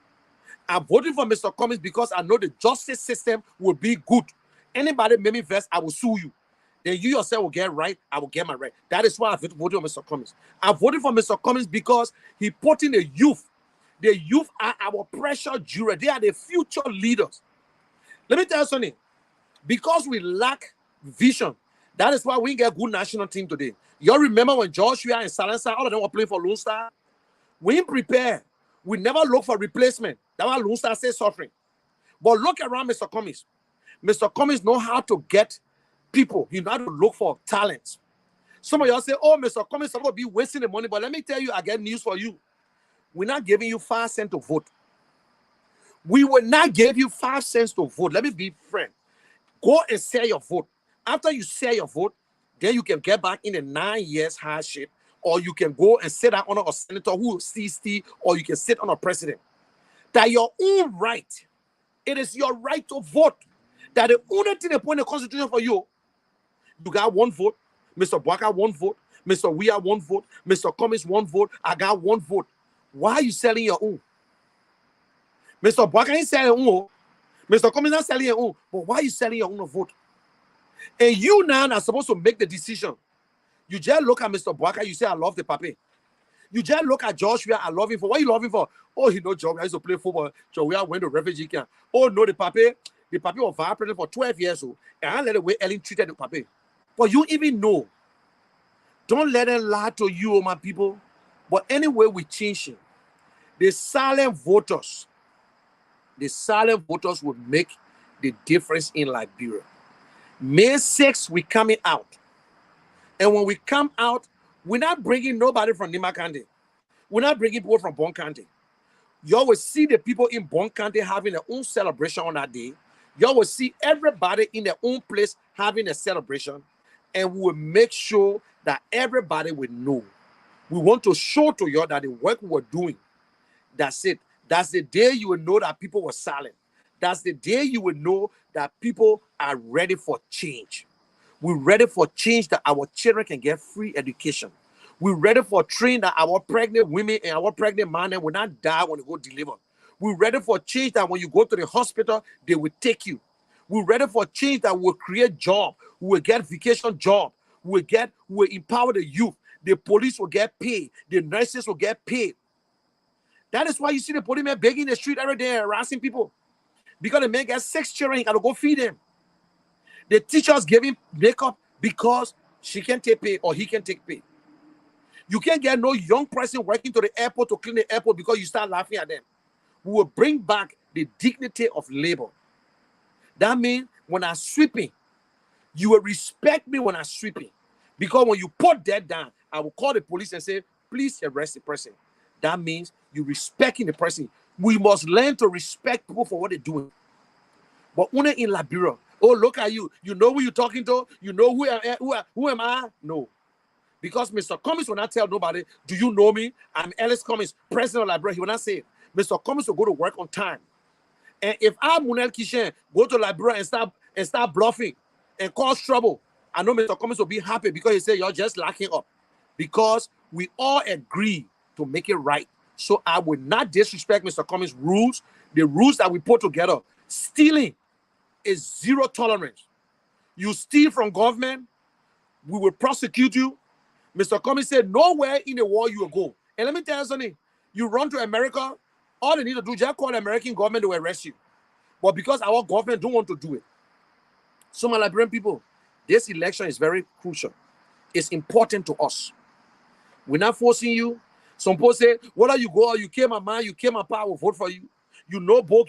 I'm voting for Mr. Cummings because I know the justice system will be good. Anybody make me vex, I will sue you. Then you yourself will get right, I will get my right. That is why I voted for Mr. Cummings. I voted for Mr. Cummings because he put in the youth. The youth are our precious jury. They are the future leaders. Let me tell you something. Because we lack vision, that is why we get good national team today. You all remember when Joshua and Silencer, all of them were playing for Lone Star? We didn't prepare. We never look for replacement. That's why Lone Star stays suffering. But look around Mr. Cummings. Mr. Cummings knows how to get people. You know how to look for talent. Some of y'all say, oh, Mr. Cummings, I'm going to be wasting the money. But let me tell you, I get news for you. We're not giving you 5 cents to vote. We will not give you 5 cents to vote. Let me be frank. Go and sell your vote. After you sell your vote, then you can get back in the 9 years hardship, or you can go and sit down on a senator who sees, or you can sit on a president. That your own right. It is your right to vote. That the only thing they put in the constitution for you, you got 1 vote. Mr. Bwaka 1 vote. Mr. Weah 1 vote. Mr. Cummings 1 vote. I got 1 vote. Why are you selling your own? Mr. Bwaka ain't selling your own. Mr. Cummings not selling your own. But why are you selling your own vote? And you now are supposed to make the decision. You just look at Mr. Bwaka, you say, I love the papi. You just look at Joshua, I love him for. What you love him for? Oh, he know Joshua used to play football. Joshua went to refugee camp. Oh, no, the papi was vice president for 12 years old. And I let the way Ellen treated the papi. But you even know. Don't let them lie to you, oh my people. But anyway, we change it. The silent voters will make the difference in Liberia. May 6th, we coming out. And when we come out, we're not bringing nobody from Nima County. We're not bringing people from Bon County. Y'all will see the people in Bon County having their own celebration on that day. Y'all will see everybody in their own place having a celebration. And we will make sure that everybody will know. We want to show to you that the work we're doing, that's it. That's the day you will know that people were silent. That's the day you will know that people are ready for change. We're ready for change that our children can get free education. We're ready for change that our pregnant women and our pregnant men will not die when they go deliver. We're ready for change that when you go to the hospital, they will take you. We're ready for change that will create job. We will get vacation job. We will empower the youth. The police will get paid. The nurses will get paid. That is why you see the policeman begging in the street every day, harassing people. Because the man gets 6 children, he got to go feed them. The teachers give him makeup because she can take pay or he can take pay. You can't get no young person working to the airport to clean the airport because you start laughing at them. We will bring back the dignity of labor. That means when I'm sweeping, you will respect me when I'm sweeping. Because when you put that down, I will call the police and say, please arrest the person. That means you respecting the person. We must learn to respect people for what they're doing. But only in Liberia, oh, look at you. You know who you're talking to? You know who am I? No. Because Mr. Cummings will not tell nobody, do you know me? I'm Alex Cummings, president of Liberia. He will not say it. Mr. Cummings will go to work on time. And if I, Munel Kishen, go to Liberia and start bluffing and cause trouble, I know Mr. Cummings will be happy because he said, you're just lacking up. Because we all agree to make it right. So I will not disrespect Mr. Cummings' rules, the rules that we put together. Stealing is 0 tolerance. You steal from government, we will prosecute you. Mr. Cummings said, nowhere in the world you will go. And let me tell you something. You run to America, all they need to do is just call the American government to arrest you. But because our government don't want to do it. So my Liberian people, this election is very crucial. It's important to us. We're not forcing you. Some people say, whether you go or you came a man, you came a pa, I will vote for you. You know book,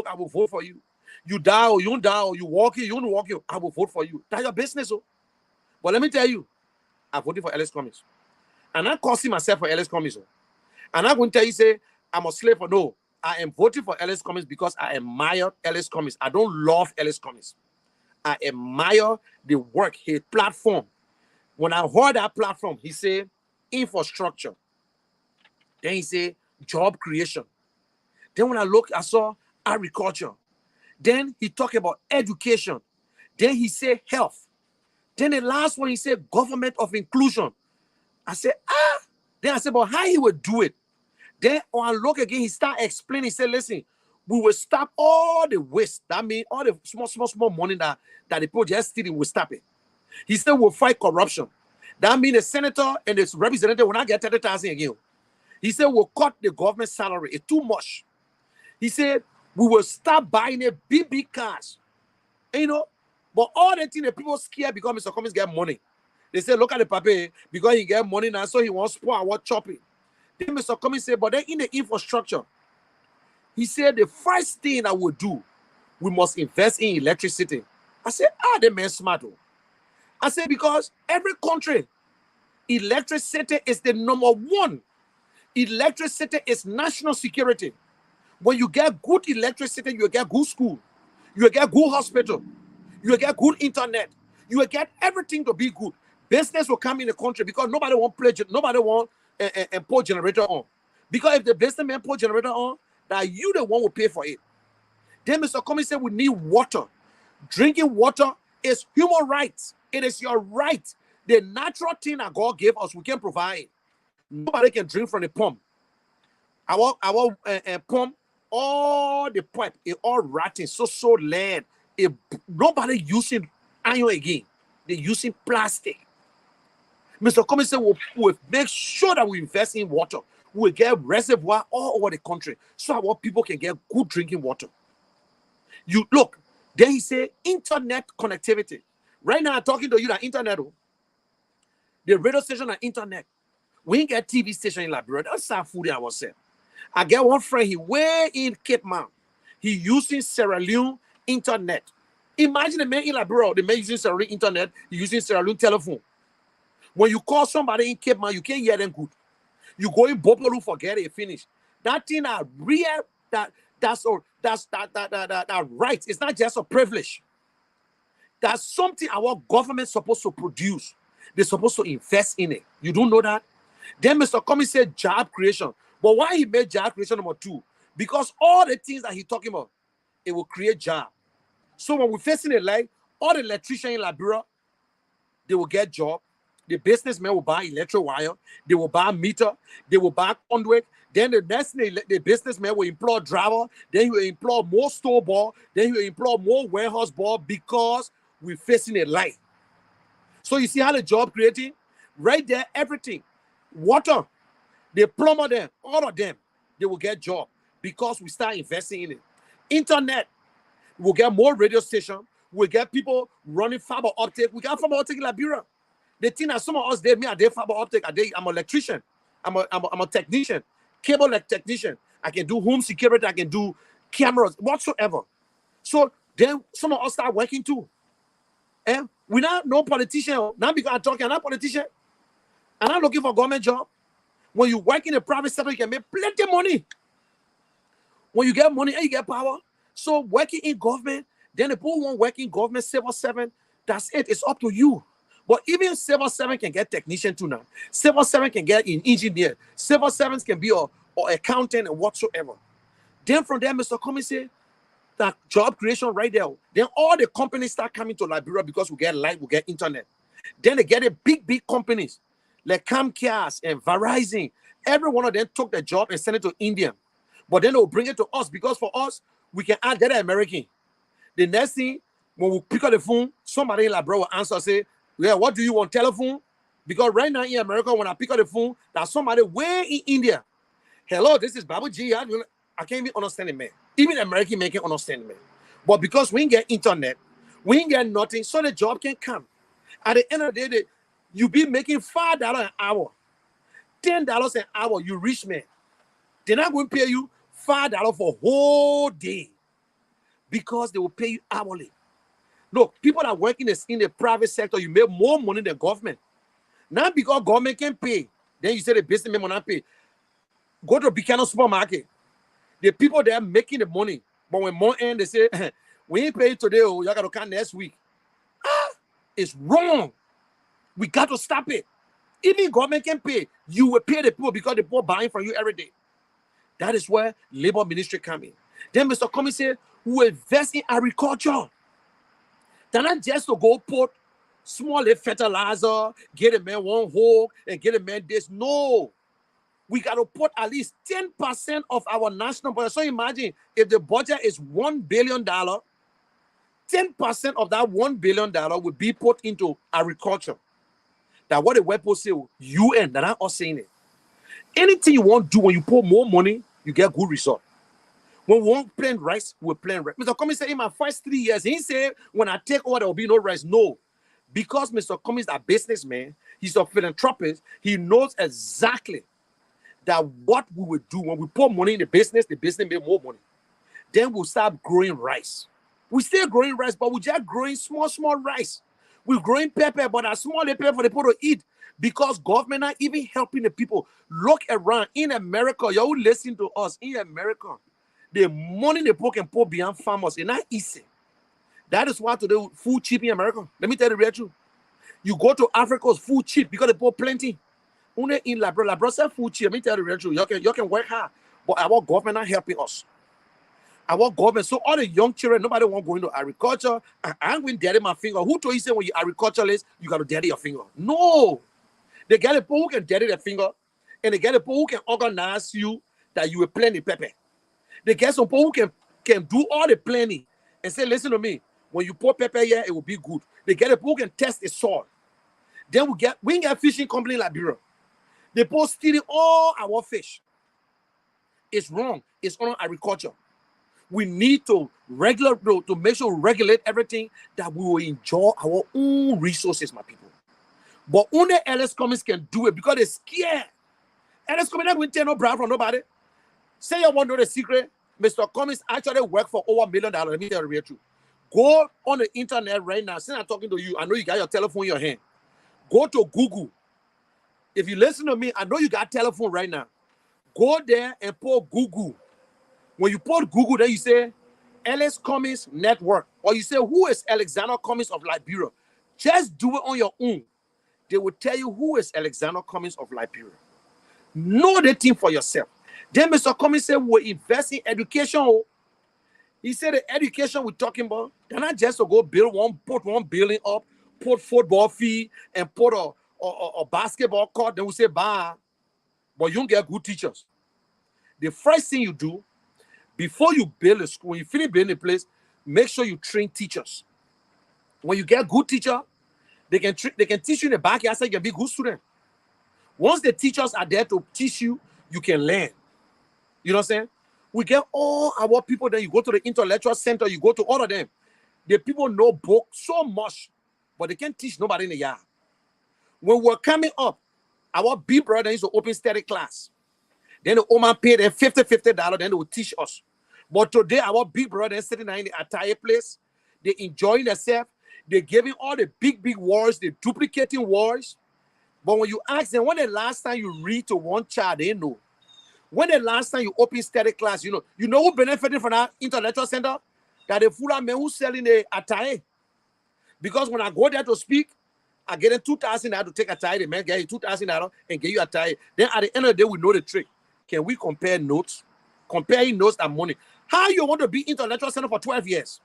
I will vote for you. You die or you don't die, or you walk here, you don't walk here, I will vote for you. That's your business. Oh. But let me tell you, I voted for Alex Cummings. And I'm costing myself for Alex Cummings. Oh. And I'm going to tell you, say, I'm a slave for no. I am voting for Alex Cummings because I admire Alex Cummings. I don't love Alex Cummings. I admire the work, his platform. When I heard that platform, he said infrastructure. Then he said job creation. Then when I looked, I saw agriculture. Then he talked about education. Then he said health. Then the last one, he said government of inclusion. I said, Then I said, but how he would do it? Then when I look again, he started explaining. He said, listen, we will stop all the waste. That means all the small money that the people just stealing, will stop it. He said, we'll fight corruption. That means the senator and the representative will not get 30,000 again. He said, we'll cut the government salary. It's too much. He said, we will stop buying a big cars. And, you know, but all the things the people scared because Mr. Cummings get money. They say, look at the paper, because he get money now, so he wants to spoil our chopping. Then Mr. Cummings said, but then in the infrastructure, he said the first thing I would do, we must invest in electricity. I said, the man smart. I say because every country, electricity is the number one. Electricity is national security. When you get good electricity, you get good school, you get good hospital, you get good internet, you will get everything to be good. Business will come in the country because nobody want put generator on. Because if the businessman put generator on, that you the one will pay for it. Then Mr. Cummings said we need water. Drinking water is human rights. It is your right. The natural thing that God gave us, we can provide. Nobody can drink from the pump. Our pump, all the pipe, it all rotting, so lead. Nobody using iron again. They're using plastic. Mr. Cummings said we'll make sure that we invest in water. We'll get reservoir all over the country so our people can get good drinking water. You look, then he said internet connectivity. Right now I'm talking to you that internet, the radio station and internet. We ain't get TV station in Liberia. That's how food I was saying. I get one friend, he way in Cape Mount. He using Sierra Leone internet. Imagine the man in Liberia, the man using Sierra Leone internet, he using Sierra Leone telephone. When you call somebody in Cape Mount, you can't hear them good. You go in Bopolu, forget it, finish. That thing are real, that's right. It's not just a privilege. That's something our government supposed to produce. They're supposed to invest in it. You don't know that? Then Mr. Cummings said job creation. But why he made job creation number 2? Because all the things that he's talking about, it will create job. So when we're facing a light, all the electricians in Liberia, they will get job. The businessmen will buy electric wire. They will buy meter. They will buy conduit. Then the next thing, the businessman will employ driver. Then he will employ more store ball. Then he will employ more warehouse ball because we're facing a light. So you see how the job creating? Right there, everything. Water, the plumber them, all of them, they will get job because we start investing in it. Internet, we'll get more radio station. We'll get people running fiber optic. We got fiber optic in Liberia. The thing that some of us did, me, I did fiber optic. I'm an electrician. I'm a technician, cable technician. I can do home security. I can do cameras, whatsoever. So then some of us start working too. And we're not no politician. Not because I'm talking, I'm not a politician. I'm not looking for a government job. When you work in the private sector, you can make plenty of money. When you get money and you get power. So working in government, then the people won't work in government, civil servant, that's it. It's up to you. But even civil servant can get technician too now. Civil servant can get an engineer. Civil servants can be or accountant and whatsoever. Then from there, Mr. Cummings said, that job creation right there. Then all the companies start coming to Liberia because we get light, we get internet. Then they get the big companies like Comcast and Verizon. Every one of them took the job and sent it to India. But then they'll bring it to us because for us, we can add that American. The next thing, when we pick up the phone, somebody in Liberia will answer, say, yeah, what do you want, telephone? Because right now in America, when I pick up the phone, there's somebody way in India. Hello, this is Babu G. I can't even understand it, man. Even American man can understand it, man. But because we ain't get internet, we ain't get nothing, so the job can come. At the end of the day, you be making $5 an hour, $10 an hour, you rich man. They're not going to pay you $5 for a whole day because they will pay you hourly. Look, people that work in the private sector, you make more money than government. Not because government can pay. Then you say the businessmen will not pay. Go to Buchanan supermarket. The people there making the money. But when month end, they say, we ain't paying today, oh, you got to come next week. It's wrong. We got to stop it. Even government can pay. You will pay the people because the people buying from you every day. That is where labor ministry come in. Then Mr. Cummings said, we will invest in agriculture. They're not just to go put small fertilizer, get a man one hole, and get a man this. No. We got to put at least 10% of our national budget. So imagine if the budget is $1 billion, 10% of that $1 billion would be put into agriculture. That's what the weapon say, UN, they're not us saying it. Anything you want to do, when you put more money, you get good result. When we want plant rice, we'll plant rice. Mr. Cummings said in my first 3 years, he said, when I take over, there will be no rice. No. Because Mr. Cummings is a businessman, he's a philanthropist, he knows exactly that what we will do when we put money in the business make more money. Then we'll start growing rice. We still growing rice, but we're just growing small rice. We're growing pepper, but a small pepper for the people to eat because government not even helping the people. Look around in America. You listen to us in America. The money the people can put behind farmers is not easy. That is why today food cheap in America. Let me tell you the real truth. You go to Africa, it's food cheap because they put plenty. Only in Labrador sell food cheap. Let me tell you the real truth. You can work hard, but our government not helping us. Our government, so all the young children, nobody want to go into agriculture. I'm going to dirty my finger. Who told you say when you're agriculturalist, you got to dirty your finger? No. They get the people who can dirty their finger, and they get the people who can organize you that you will plant the pepper. They get some people who can do all the planning and say, listen to me, when you pour pepper here, it will be good. They get the people who can test the soil. Then we get fishing company like Bureau. They people stealing all our fish. It's wrong. It's on agriculture. We need to make sure we regulate everything that we will enjoy our own resources, my people. But only Alex Cummings can do it because they're scared. Alex Cummings not going to tell no brand from nobody. Say you want to know the secret. Mr. Cummings actually worked for over $1 million. Let me tell you the real truth. Go on the internet right now. Since I'm talking to you, I know you got your telephone in your hand. Go to Google. If you listen to me, I know you got telephone right now. Go there and put Google. When you put Google, then you say Alex Cummings Network, or you say who is Alexander Cummings of Liberia. Just do it on your own. They will tell you who is Alexander Cummings of Liberia. Know the thing for yourself. Then Mr. Cummings said we'll invest in education. He said the education we're talking about, they're not just to go put one building up, put football field, and put a basketball court. Then we say bye. But you don't get good teachers. The first thing you do, before you build a school, when you finish building a place, make sure you train teachers. When you get good teacher, they can teach you in the backyard so you can be a good student. Once the teachers are there to teach you, you can learn. You know what I'm saying? We get all our people there. You go to the intellectual center, you go to all of them. The people know book so much, but they can't teach nobody in the yard. When we're coming up, our big brother used to open study class. Then the woman paid them $50, then they will teach us. But today, our big brother is sitting in the entire place. They enjoying themselves. They're giving all the big words. They're duplicating words. But when you ask them, when the last time you read to one child, they know. When the last time you open study class, you know who benefited from that intellectual center? That the full man who's selling the attire. Because when I go there to speak, I get them $2,000 to take attire. The man get you $2,000 and get you attire. Then at the end of the day, we know the trick. Can we compare notes? Comparing notes and money. How you want to be intellectual center for 12 years?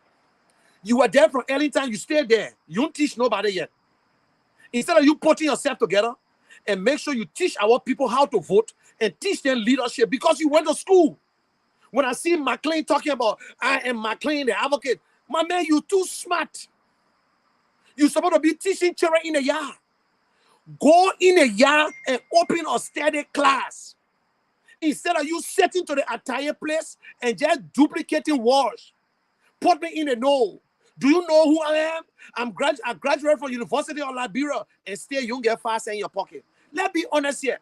You were there from early time, you stayed there. You don't teach nobody yet. Instead of you putting yourself together and make sure you teach our people how to vote and teach them leadership because you went to school. When I see McLean talking about, I am McLean, the advocate, my man, you too smart. You're supposed to be teaching children in the yard. Go in the yard and open a study class. Instead of you sitting to the entire place and just duplicating words. Put me in the know. Do you know who I am? I graduated from University of Liberia and still you don't get fast in your pocket. Let's be honest here.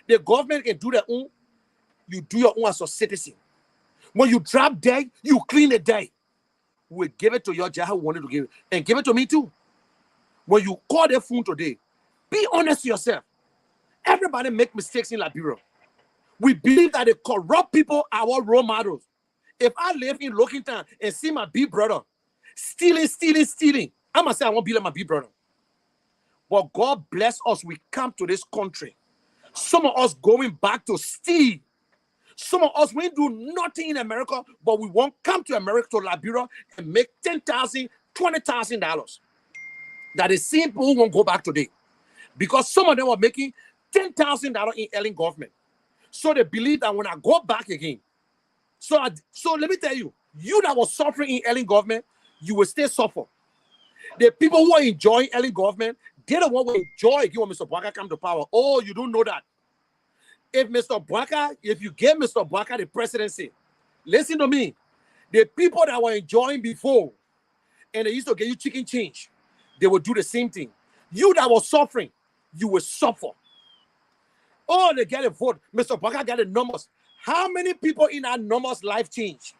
The government can do their own. You do your own as a citizen. When you drop dead, you clean the day. We'll give it to your child who wanted to give it. And give it to me too. When you call their phone today, be honest to yourself. Everybody make mistakes in Liberia. We believe that the corrupt people are our role models. If I live in Lockington and see my big brother stealing, I'm going to say I won't be like my big brother. But God bless us. We come to this country. Some of us going back to steal. Some of us, we do nothing in America, but we won't come to America, to Liberia, and make $10,000, $20,000. That is simple who won't go back today. Because some of them were making $10,000 in Ellen government. So they believe that when I go back again, so let me tell you, you that was suffering in Ellen government, you will still suffer. The people who are enjoying Ellen government, they're the one who enjoy again when Mr. Bwaka come to power. Oh, you don't know that. If you give Mr. Bwaka the presidency, listen to me, the people that were enjoying before, and they used to get you chicken change, they will do the same thing. You that was suffering, you will suffer. Oh, they get a vote. Mr. Bwaka got the numbers. How many people in that numbers life change?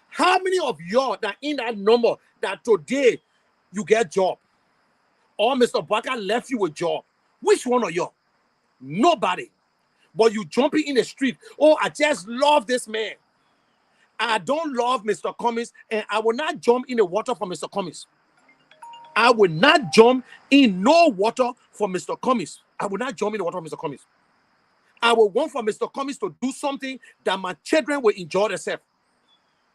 How many of y'all that in that number that today you get job? or Mr. Barker left you a job. Which one of you? Nobody. But you jumping in the street. Oh, I just love this man. I don't love Mr. Cummings, and I will not jump in the water for Mr. Cummings. I will not jump in no water for Mr. Cummings. I will not jump in the water for Mr. Cummings. I will want for Mr. Cummings to do something that my children will enjoy themselves.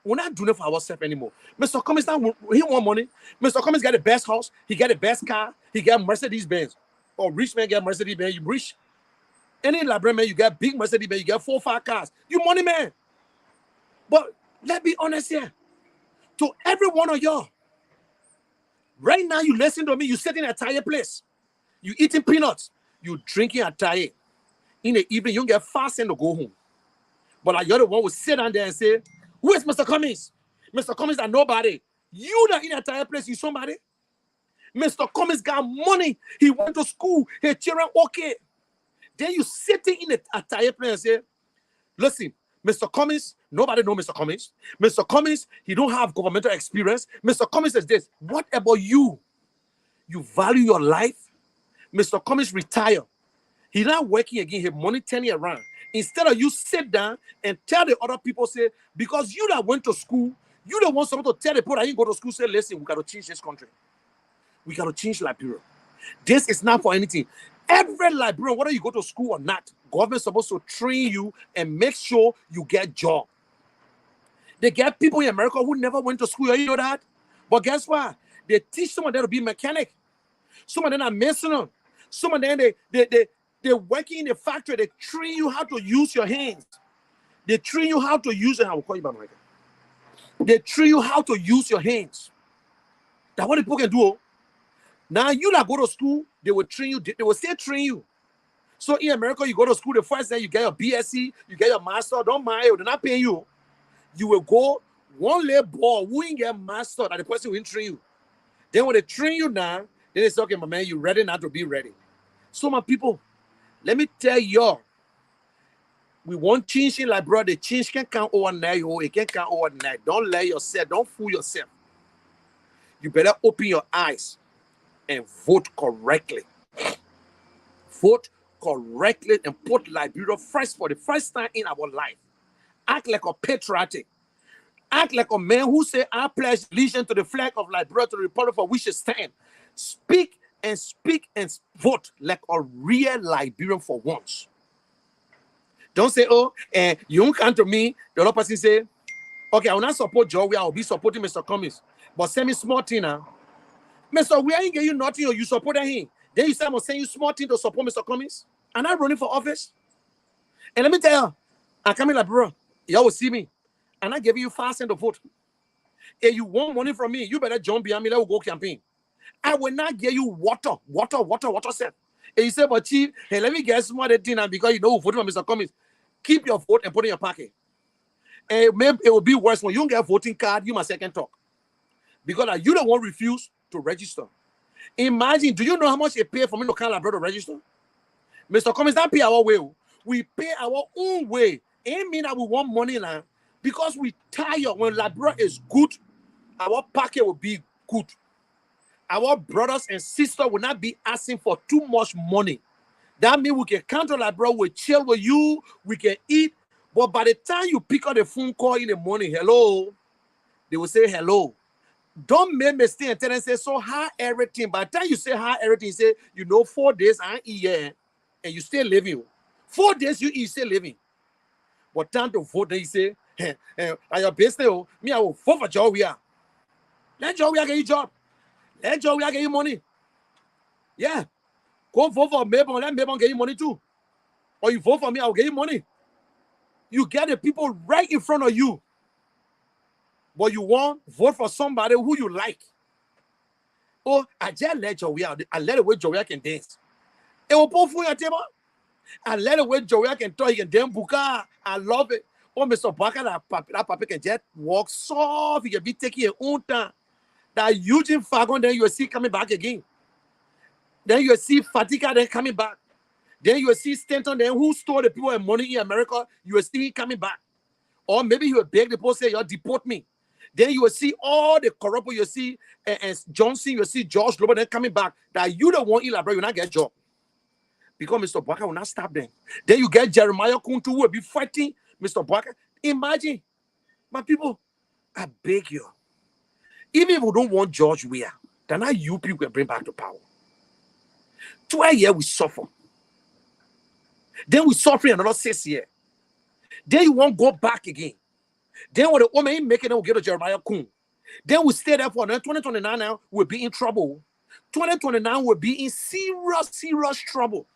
We're not doing it for ourselves anymore. Mr. Cummings, he want money. Mr. Cummings got the best house. He got the best car. He got Mercedes Benz. Or rich man get Mercedes Benz. You rich. Any library man, you get big Mercedes Benz. You get 4 or 5 cars. You money man. But let's be honest here. To every one of y'all, right now you listen to me. You sitting at a tired place. You eating peanuts. You drinking a tire. In the evening, you don't get fast and to go home. But like you're the one who sit down there and say, who is Mr. Cummings? Mr. Cummings are nobody. You that in a tired place, you somebody. Mr. Cummings got money. He went to school. His children okay. Then you sitting in a tired place and say, listen, Mr. Cummings, nobody know Mr. Cummings. Mr. Cummings, he don't have governmental experience. Mr. Cummings says this. What about you? You value your life? Mr. Cummings retire. He's not working again. His money turning around. Instead of you sit down and tell the other people, say, because you that went to school, you don't want someone to tell the people that didn't go to school, say, listen, we got to change this country. We got to change Liberia. This is not for anything. Every Liberian, whether you go to school or not, government is supposed to train you and make sure you get job. They get people in America who never went to school. You know that? But guess what? They teach some of them to be mechanic. Some of them are mason. Some of them, they're working in the factory. They train you how to use your hands. They train you how to use it. I will call you by my God. They train you how to use your hands. That's what the people can do. Now, you that go to school, they will train you. They will still train you. So in America, you go to school, the first day you get your BSc, you get your master. Don't mind you. They're not paying you. You will go one lay ball. Who ain't get master? That the person will train you. Then when they train you now, then they say, okay, my man, you ready now to be ready. So my people, let me tell y'all, we want change in like brother. Change can come overnight. It can come overnight. Don't let yourself, don't fool yourself. You better open your eyes and vote correctly. Vote correctly and put Liberia first for the first time in our life. Act like a patriotic. Act like a man who say, I pledge allegiance to the flag of Liberia, to the republic for which it stands. Speak and vote like a real Liberian for once. Don't say, oh, and you won't come to me. The other person say, okay, I will not support Joey. I will be supporting Mr. Cummings. But send me small thing now. Mr. We ain't get you nothing or you support him. Then you say, I'm going to send you small thing to support Mr. Cummings. I'm not running for office. And let me tell you, I come in like, bro, y'all will see me. And I give you 5 cents to vote. If you want money from me, you better jump behind me. Let us go campaign. I will not give you water, sir. And you say, but chief, hey, let me get some other thing now because you know who voted for Mr. Cummings. Keep your vote and put it in your pocket. And maybe it will be worse when you don't get a voting card, you must second talk. Because you don't want to refuse to register. Imagine, do you know how much it pay for me to come to register? Mr. Cummings, don't pay our way. We pay our own way. It mean that we want money now. Because we tired when Liberia is good, our pocket will be good. Our brothers and sisters will not be asking for too much money. That means we can count on Liberia, we chill with you, we can eat. But by the time you pick up the phone call in the morning, hello, they will say hello. Don't make mistake and tell them, say, so how everything. By the time you say how everything, you say, 4 days I eat here, and you still living. 4 days you eat, still living. But time to vote, then you say, at your business, me, I will vote for Joey. Let Joey get you job. Let Joey get you money. Yeah. Go vote for Mabel, let Mabel get you money too. Or you vote for me, I'll get you money. You get the people right in front of you. But you want vote for somebody who you like. Oh, I just let Joey out. I let the way Joey can dance. It will put food on your table. I let the way Joey can talk. He can dance buka. I love it. Oh, Mr. Barker, that papi can just walk soft. He can be taking your own time. That Eugene Fagon, then you will see coming back again. Then you will see Fatika then coming back. Then you will see Stanton then who stole the people and money in America. You will see him coming back. Or maybe he will beg the people say, you deport me. Then you will see all the corrupt, you see and Johnson, you see George Lobo, then coming back. That you the one in Liberia, you not get job. Because Mr. Baka will not stop them. Then you get Jeremiah Kuntu who will be fighting Mr. Baka. Imagine, my people, I beg you. Even if we don't want George Weah, then now you people can bring back the power. 12 years we suffer. Then we suffer another 6 years. Then you won't go back again. Then when the woman make it, then we'll get to Jeremiah Kun. Then we stay there for another 2029 now, we'll be in trouble. 2029 will be in serious trouble.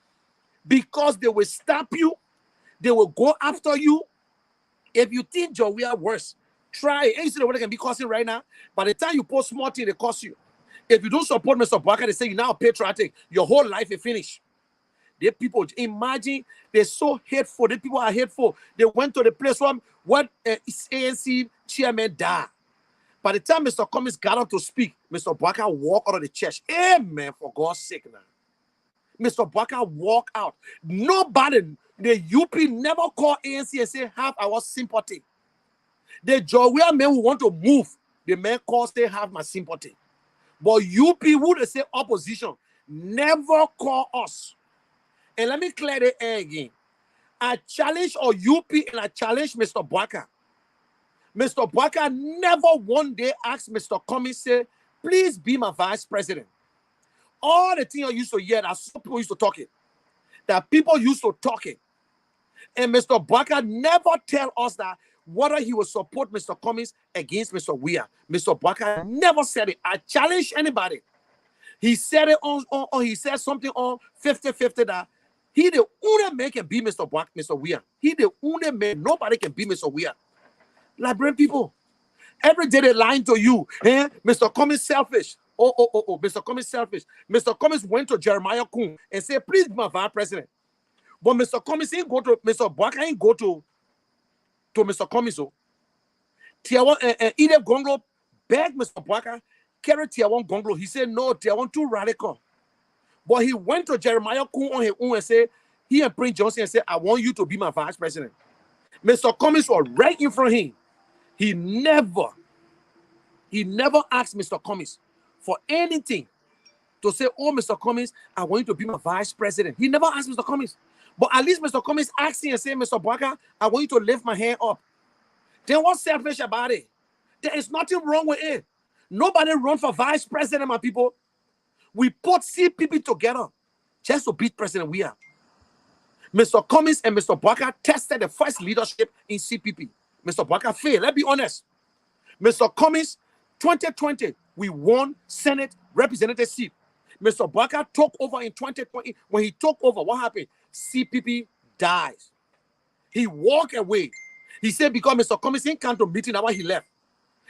Because they will stop you, they will go after you. If you think Joe are worse, try it. And you see the way they can be costing right now. By the time you post small thing, they cost you. If you don't support Mr. Baka, they say you're now patriotic. Your whole life is finished. The people, imagine, they're so hateful. The people are hateful. They went to the place where ANC chairman died. By the time Mr. Cummings got up to speak, Mr. Baka walked out of the church. Amen, for God's sake now. Mr. Baka walk out. Nobody, the UP never call ANC and say, have our sympathy. The Jowea men who want to move, the men call say, have my sympathy. But UP who they say opposition, never call us. And let me clear the air again. I challenge our UP and I challenge Mr. Baka. Mr. Baka never one day asked Mr. Cummings, say, please be my vice president. All the things I used to hear, that some people used to talk it. That people used to talk it. And Mr. Baka never tell us that whether he will support Mr. Cummings against Mr. Weah. Mr. Baka never said it. I challenge anybody. He said it on he said something on 50-50 that he the only man can be Mr. Weah. He the only man. Nobody can be Mr. Weah. Liberian people. Every day they lying to you. Eh? Mr. Cummings selfish. Oh, Mr. Cummings selfish. Mr. Cummings went to Jeremiah Kun and said, please be my vice president. But Mr. Cummings ain't go to Mr. Baka ain't go to Mr. Cummings. Tiawan Edith Gonglo begged Mr. Baka, carry Tiawan Gonglo. He said, no, Tiawan too radical. But he went to Jeremiah Kun on his own and said, he and Prince Johnson and said, I want you to be my vice president. Mr. Cummings was right in front of him. He never asked Mr. Cummings for anything to say, oh, Mr. Cummings, I want you to be my vice president. He never asked Mr. Cummings. But at least Mr. Cummings asked him and said, Mr. Baka, I want you to lift my hand up. Then what's selfish about it? There is nothing wrong with it. Nobody run for vice president, my people. We put CPP together just to beat President Weah. Mr. Cummings and Mr. Baka tested the first leadership in CPP. Mr. Baka failed. Let's be honest. Mr. Cummings, 2020, we won Senate representative seat. Mr. Baka took over in 2020. When he took over, what happened? CPP dies. He walked away. He said because Mr. Cummings didn't come to meeting, that's why he left.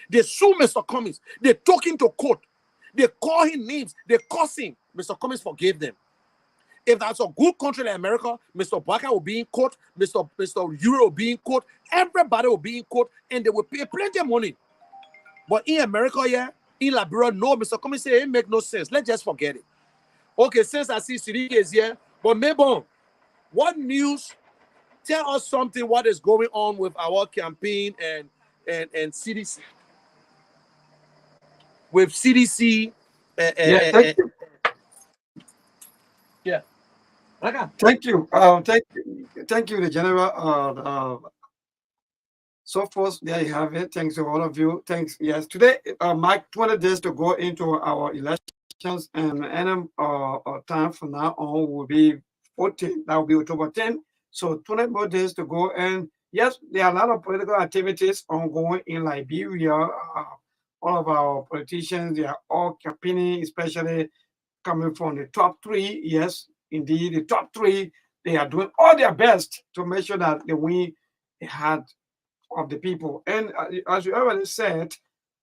They sued Mr. Cummings. They took him to court. They call him names. They curse him. Mr. Cummings forgave them. If that's a good country like America, Mr. Baka will be in court, Mr. Euro will be in court, everybody will be in court, and they will pay plenty of money. But in America, yeah, in Liberia, no, Mr. Cummings say it make no sense. Let's just forget it. Okay, since I see Sirike is here, but maybe what news? Tell us something. What is going on with our campaign and CDC? With CDC.
Yeah, thank you.
Yeah.
Thank you. Thank you, the general. So forth, there you have it. Thanks to all of you. Thanks. Yes, today mark 20 days to go into our elections, and any time from now on will be 14. That will be October 10. So 20 more days to go. And yes, there are a lot of political activities ongoing in Liberia. All of our politicians, they are all campaigning, especially coming from the top three. Yes, indeed, the top three, they are doing all their best to make sure that they win the heart of the people. And as you already said,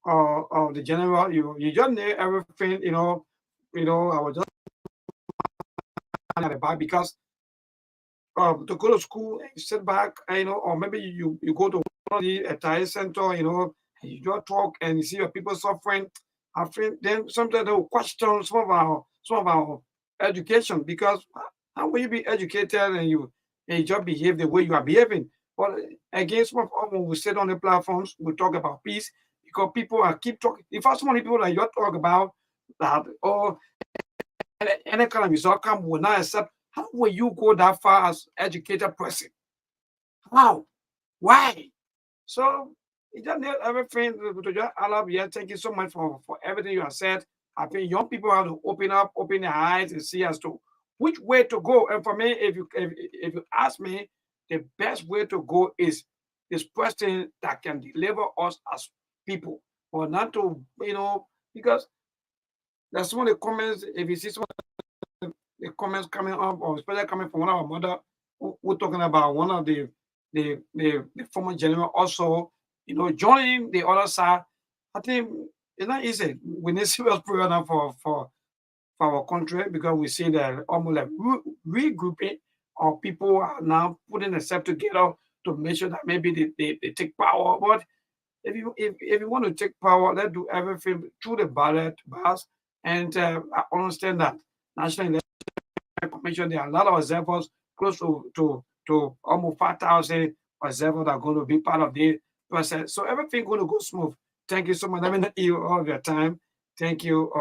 the general, you just know everything, I was just about because to go to school and sit back, or maybe you go to one of the attire center, you just talk and you see your people suffering. I think then sometimes they will question some of our education, because how will you be educated and you just behave the way you are behaving? But again, some of us, when we sit on the platforms, we talk about peace. because people are keep talking. The first one people that you talk about that, or any kind of result come will not accept. How will you go that far as educated person? How? Why? So it just need everything to just allow. Yeah, thank you so much for everything you have said. I think young people have to open their eyes and see as to which way to go. And for me, if you ask me, the best way to go is this person that can deliver us as people, or not to because there's some of the comments. If you see some of the comments coming up, or especially coming from one of our mother, who talking about one of the former general also, joining the other side. I think it's not easy. We need serious prayer now for our country, because we see that almost like regrouping of people are now putting themselves together to make sure that maybe they take power. But if you want to take power, let's do everything through the ballot pass. And I understand that National Election Commission, there are a lot of observers, close to almost 5,000 observers that are going to be part of the process. So everything going to go smooth. Thank you so much. Let me not you all of your time. Thank you,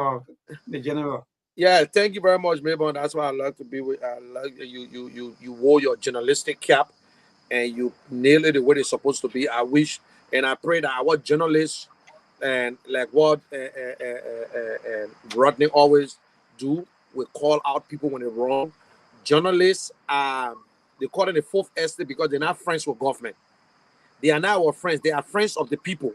the general.
Yeah, thank you very much, Mabon. That's why I love to be with. I like you wore your journalistic cap and you nail it the way it's supposed to be. I wish and I pray that our journalists and like what Rodney always do, we call out people when they're wrong. Journalists, they call it the fourth estate because they're not friends with government. They are not our friends. They are friends of the people.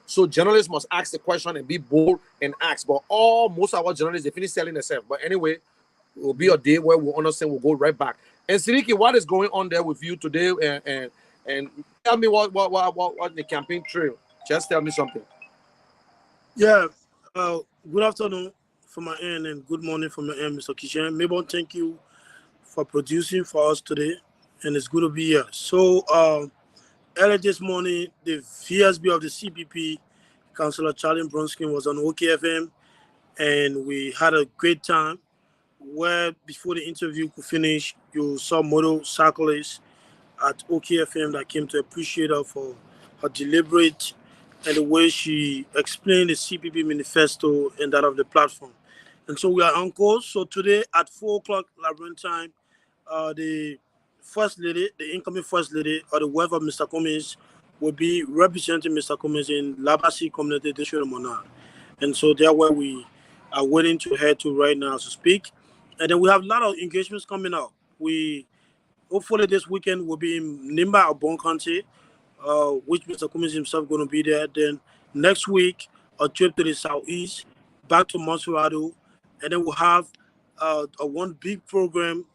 So journalists must ask the question and be bold and ask. But most of our journalists, they finish selling themselves. But anyway, it will be a day where we'll understand. We'll go right back. And Sidiki, what is going on there with you today? And tell me what the campaign trail. Just tell me something.
Yeah, good afternoon from my end and good morning from your end, Mr. Kishan. Mabon, thank you for producing for us today, and it's good to be here. So, earlier this morning, the VSB of the CPP, Councillor Charlie Bronskin, was on OKFM, and we had a great time. Where before the interview could finish, you saw motorcyclists at OKFM that came to appreciate her for her deliberate and the way she explained the CPP manifesto and that of the platform. And so we are on course. So today at 4 o'clock Labrador time, the First Lady, the incoming First Lady, or the wife of Mr. Cummings, will be representing Mr. Cummings in Labasi Community District of Monarch. And so there where we are waiting to head to right now to speak. And then we have a lot of engagements coming up. Hopefully this weekend will be in Nimba or Bon County, which Mr. Cummings himself going to be there. Then next week, a trip to the southeast, back to Monserrado, and then we'll have a one big program,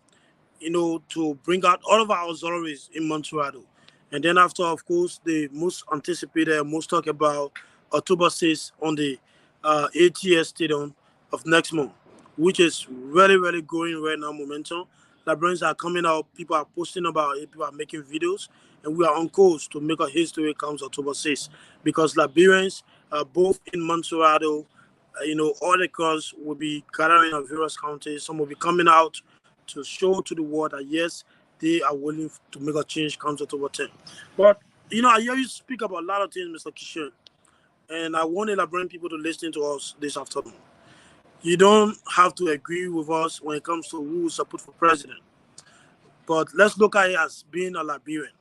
to bring out all of our auxiliaries in Monserrado. And then after, of course, the most anticipated, most talked about October 6th on the ATS Stadium of next month, which is really, really growing right now, momentum. Librarians are coming out, people are posting about it, people are making videos, and we are on course to make a history comes October 6th, because Liberians, both in Monserrado, all across will be gathering in various counties. Some will be coming out to show to the world that yes, they are willing to make a change comes October 10th. But, I hear you speak about a lot of things, Mr. Kishan, and I want to Liberian people to listen to us this afternoon. You don't have to agree with us when it comes to who we support for president. But let's look at it as being a Liberian.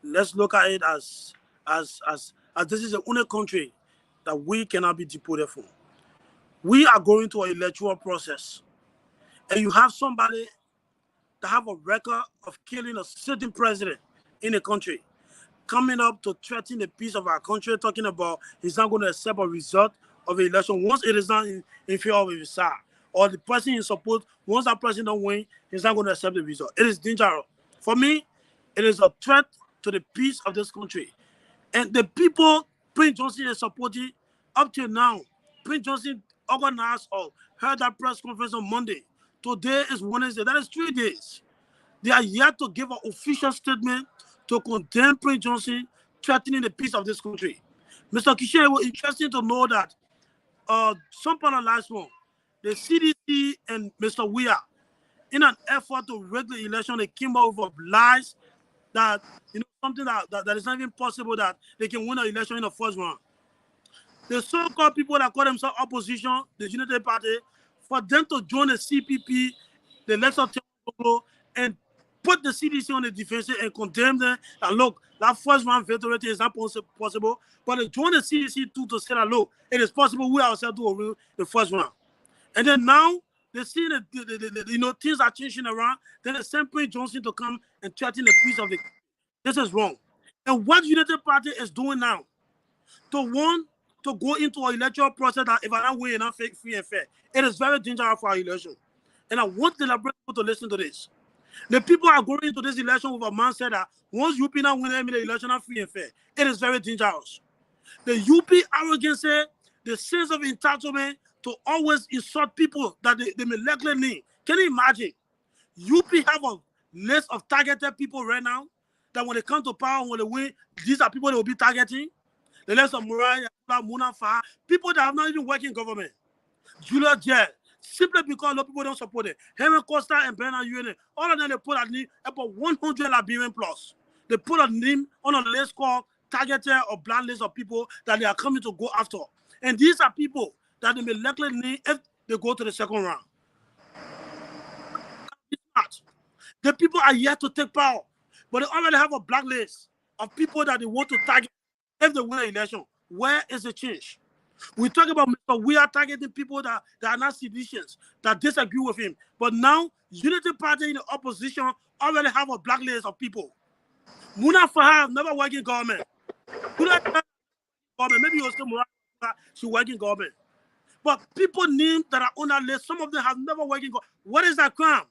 Let's look at it as this is the only country that we cannot be deported from. We are going to an electoral process, and you have somebody that have a record of killing a sitting president in a country, coming up to threaten the peace of our country, talking about he's not going to accept a result of the election once it is not in favor of his side, or the person in support, once that person don't win, he's not going to accept the result. It is dangerous. For me, it is a threat to the peace of this country. And the people Prince Johnson is supporting up till now, Prince Johnson organized or held that press conference on Monday. Today is Wednesday. That is 3 days. They are yet to give an official statement to condemn Prince Johnson threatening the peace of this country. Mr. Kishe, it was interesting to know that some part of last month, the CDC and Mr. Weir, in an effort to rig the election, they came out with lies that, something that is not even possible that they can win an election in the first round. the so-called people that call themselves opposition, the Unity Party, for them to join the CPP, the Electoral Tribunal, and put the CDC on the defensive and condemn them. And look, that first round veto rating is not possible. But they join the CDC too to say that, look, it is possible we ourselves do win the first round. And then now they see that things are changing around. Then the same Prince Johnson to come and threaten the peace of the country. This is wrong. And what United Party is doing now, to go into an electoral process that if I don't win, not free and fair, it is very dangerous for our election. And I want the Liberal people to listen to this. The people are going into this election with a mindset that once UP not win the election not free and fair, it is very dangerous. The UP arrogance, the sense of entitlement to always insult people that they may likely need. Can you imagine? UP have a list of targeted people right now that when they come to power, when they win, these are people they will be targeting. The list of Murray, Munafa, people that have not even worked in government. Julia Jell, simply because a lot of people don't support it. Henry Costa and Bernard UN, all of them they put a name about 100 Liberian plus. They put a name on a list called targeted or blacklist of people that they are coming to go after. And these are people that they may likely need if they go to the second round. The people are yet to take power, but they already have a blacklist of people that they want to target if they win an election. Where is the change? We talk about Mr. We are targeting people that are not citizens, that disagree with him. But now, Unity Party in the opposition already have a blacklist of people. Muna Fahad never work in government. Maybe you still she work in government. But people named that are on that list, some of them have never worked in government. What is that crime?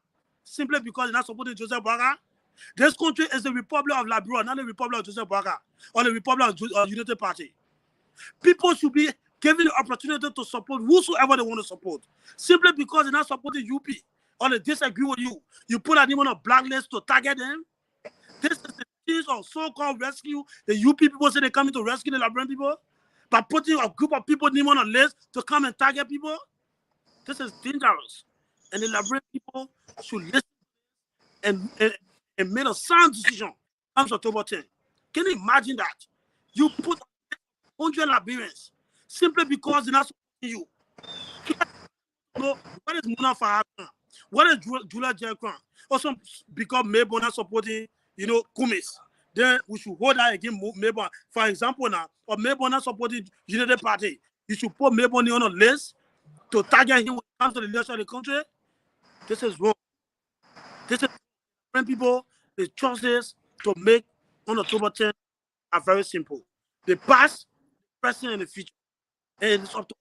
Simply because they're not supporting Joseph Boaga. This country is the Republic of Liberia, not the Republic of Joseph Boaga or the Republic of Unity Party. People should be given the opportunity to support whosoever they want to support. Simply because they're not supporting UP or they disagree with you, you put them on a blacklist to target them. This is the case of so-called rescue. The UP people say they're coming to rescue the Liberian people by putting a group of people on a list to come and target people. This is dangerous. And the Liberian people should listen and make a sound decision on October 10. Can you imagine that? You put 100 Liberians simply because they're not supporting you. No, what is Muna Fahad? What is Julia Jelkran? Also, because Mabel not supporting, Kumis. Then we should hold that against Mabel. For example, now, or Mabel not supporting Unity Party. You should put Mabel on a list to target him when it comes to the election of the country. This is wrong. This is when people, the choices to make on October 10th are very simple. The past, the present, and the future. And it's up to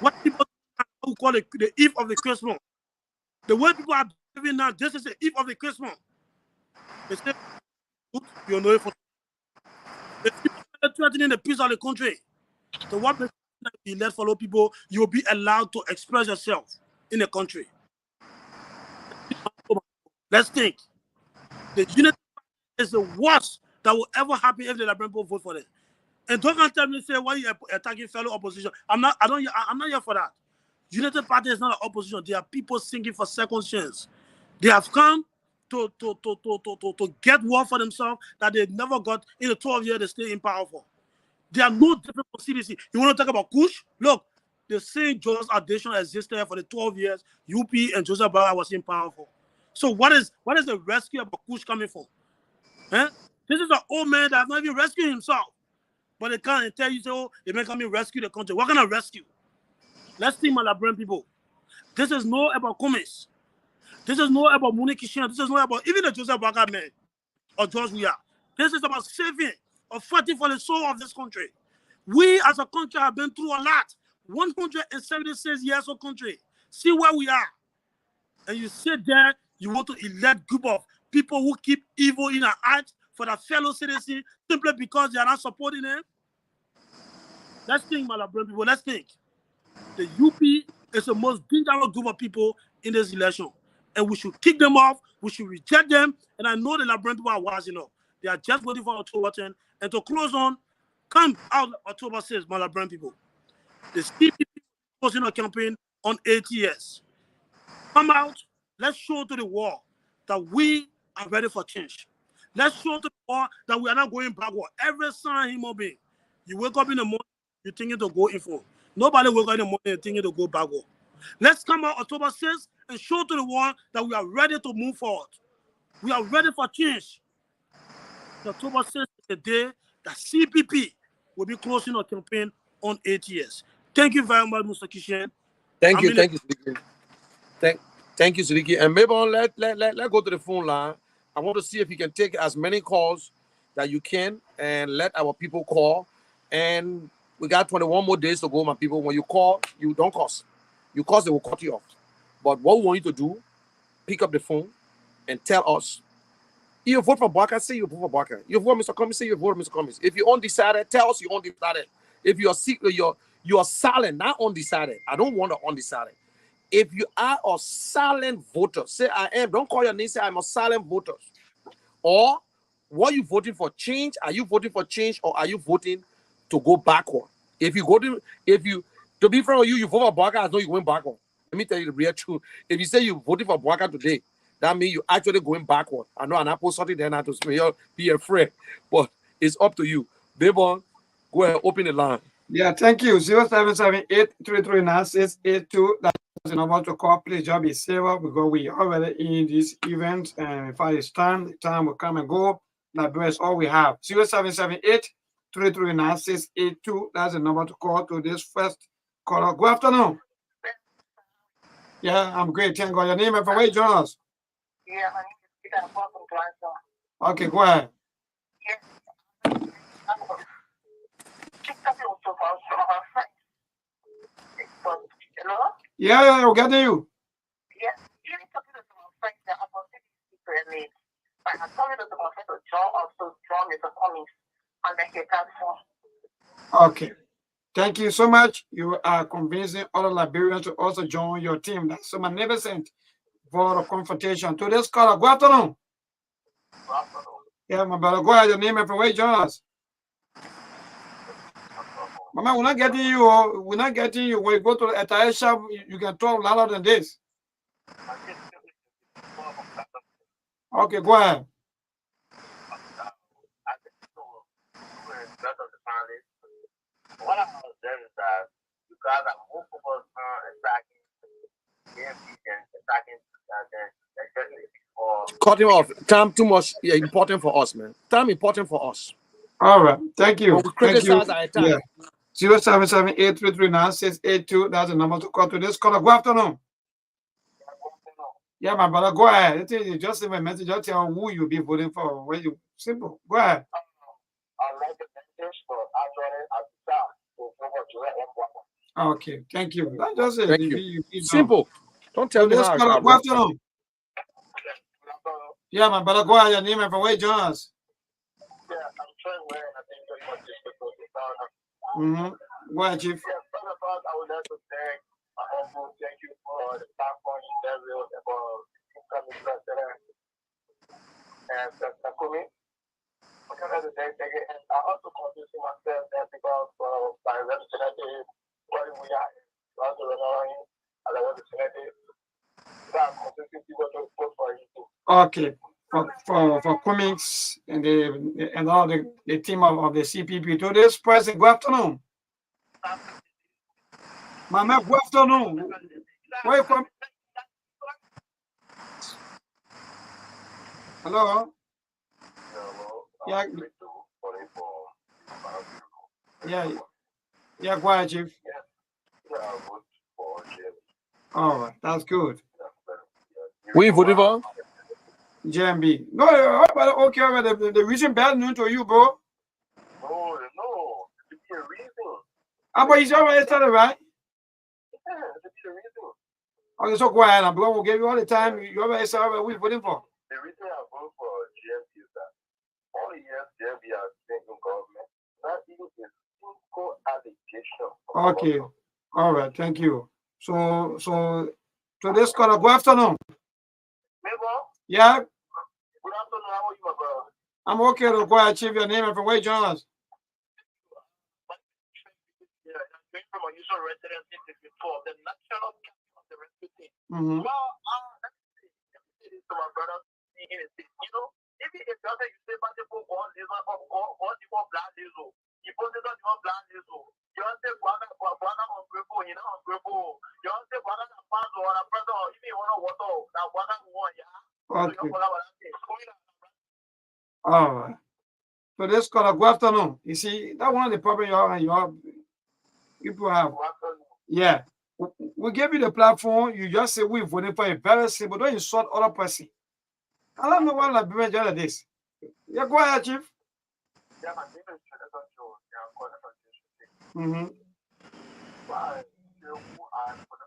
what people call the eve of the Christmas. The way people are living now, this is the eve of the Christmas. They say, you know, for the people are threatening the peace of the country. So what makes you let fellow people, you'll be allowed to express yourself in the country. Let's think. The unity is the worst that will ever happen if the Liberian people vote for them. And don't tell me say why you attacking fellow opposition. I'm not here for that. United Party is not an opposition. They are people singing for second chance. They have come to get word for themselves that they never got in the 12 years they stay in power for. They are no different from CDC. You want to talk about Kush? Look, the same George addition existed for the 12 years UP and Joseph Boaga was in power for. So what is the rescue about Kush coming from? Eh? This is an old man that has not even rescued himself. But they can't tell you, so they may come and rescue the country. What kind of rescue? Let's think, my Liberian people. This is not about Cummins. This is not about Monique Kishan. This is not about even the Joseph Boaga man or George Weah. This is about saving or fighting for the soul of this country. We as a country have been through a lot. 176 years of country. See where we are. And you sit there, you want to elect group of people who keep evil in our hearts for their fellow citizens simply because they are not supporting them. Let's think, my Liberian people. Let's think. The UP is the most dangerous group of people in this election. And we should kick them off. We should reject them. And I know the Liberian people are wise enough. They are just waiting for October 10. And to close on, come out October 6, my Liberian people. The CPP is closing a campaign on ATS. Come out. Let's show to the world that we are ready for change. Let's show to war that we are not going backward. Every son human being, you wake up in the morning, you're thinking to go in front. Nobody wake up in the morning and thinking to go backward. Let's come out October 6th and show to the world that we are ready to move forward. We are ready for change. October 6th is the day that CPP will be closing our campaign on 8 years. Thank you very much, Mr. Kishen.
Thank you, Siddiqui. Thank you, Siddiqui. And maybe let go to the phone line. I want to see if you can take as many calls that you can and let our people call. And we got 21 more days to go, my people. When you call, you don't cost. You cost, they will cut you off. But what we want you to do, pick up the phone and tell us. You vote for Barker, say you vote for Barker. You vote Mr. Cummings, say you vote Mr. Cummings. If you're undecided, tell us you're undecided. If you're secret, you're silent, not undecided. I don't want an undecided. If you are a silent voter, say I am. Don't call your name, say I'm a silent voter. Or what are you voting for? Change? Are you voting for change or are you voting to go backward? If to be frank with you, you vote for Barker, I know you're going backward. Let me tell you the real truth. If you say you voted for Barker today, that means you're actually going backward. I know, and I post something there not to be afraid, but it's up to you. Baby, go ahead, open the line.
Yeah, thank you. 0778-339-682. That's the number to call. Please just be safe because we are already in this event. And if it's time, the time will come and go. That's all we have. 0778-339-682. That's the number to call to this first caller. Good afternoon. Yeah, I'm great. Thank God. Your name and from where you join us?
Yeah, my name is Peter. I'm from Toronto.
Okay, go ahead.
Hello?
Yeah, we're getting you.
Yes, you need to talk to my friends that I'm going to speak to me. But I'm telling them to my friend to join also join Mr. Cummings on the platform.
Okay. Thank you so much. You are convincing other Liberians to also join your team. That's so magnificent for the confrontation. To this caller, good afternoon.
Good afternoon.
Yeah, my brother, go ahead. Your name and from where you join us. Mama, we're not getting you. We're not getting you. When you go to the attire shop, you can talk louder than this. Okay, go ahead.
What I was saying is that you guys are most of us attacking
Cut him off. Time too much important for us, man. Time important for us.
All right. Thank you.
When we criticize our attack.
Yeah. 0778-339-682. That's the number to call to this caller. Good afternoon. Yeah, my brother, go ahead. You just leave a message. Just tell who you'll be voting for. When you simple. Go ahead. Okay, thank you. That's just it.
Thank you. Simple. Don't tell me how.
Good afternoon. Yeah, my brother, go ahead. Your name and from where you join us.
Yeah, I'm trying where I think
Go ahead, Chief.
Yeah, first of all, I would like to thank my uncle. Thank you for the platform you developed for incoming president and Takumi. And I also consider myself that because by representative, where we are, also relying as a representative, that I'm considering people to vote for you too.
Okay. For Cummings and all the team of the CPP. To this president, good afternoon. Mama, good afternoon. Where you from? Hello? Yeah, go ahead, Chief. All right, that's good.
We voted for
JMB. No, okay, the reason bad news to you, bro.
No, it's a reason.
But he's already started, right?
Yeah, it's a reason.
Okay, so go ahead, and we'll give you all the time. You already said what we're voting for.
The reason I vote for GMB is that all the years GMB has been in government, not even a single allegation.
Okay, all right, thank you. So to this caller, good afternoon. Yeah.
Good afternoon, how are you, my brother?
I'm okay to go ahead, Chief, your name and from where you join us.
Yeah, I'm going from unusual residency before the national captain of the rescue team.
Mm-hmm.
Well, let me say this to my brother. You know, Even if you say people God is not blind Israel. You put it on your blind Israel. You don't say brother ungrateful, you know ungrateful. You don't say brother pass or a brother or even one water that brother one, yeah.
Okay. All right. So this call good afternoon. You see, that one of the problem you people have. Yeah. We gave you the platform. You just say we voted for a very simple. Don't insult other person. I don't know what like being this. Yeah, go ahead, Chief.
Yeah, my name is Jonathan Jones. Yeah, I'm calling from District.
Mm-hmm.
Why you are for the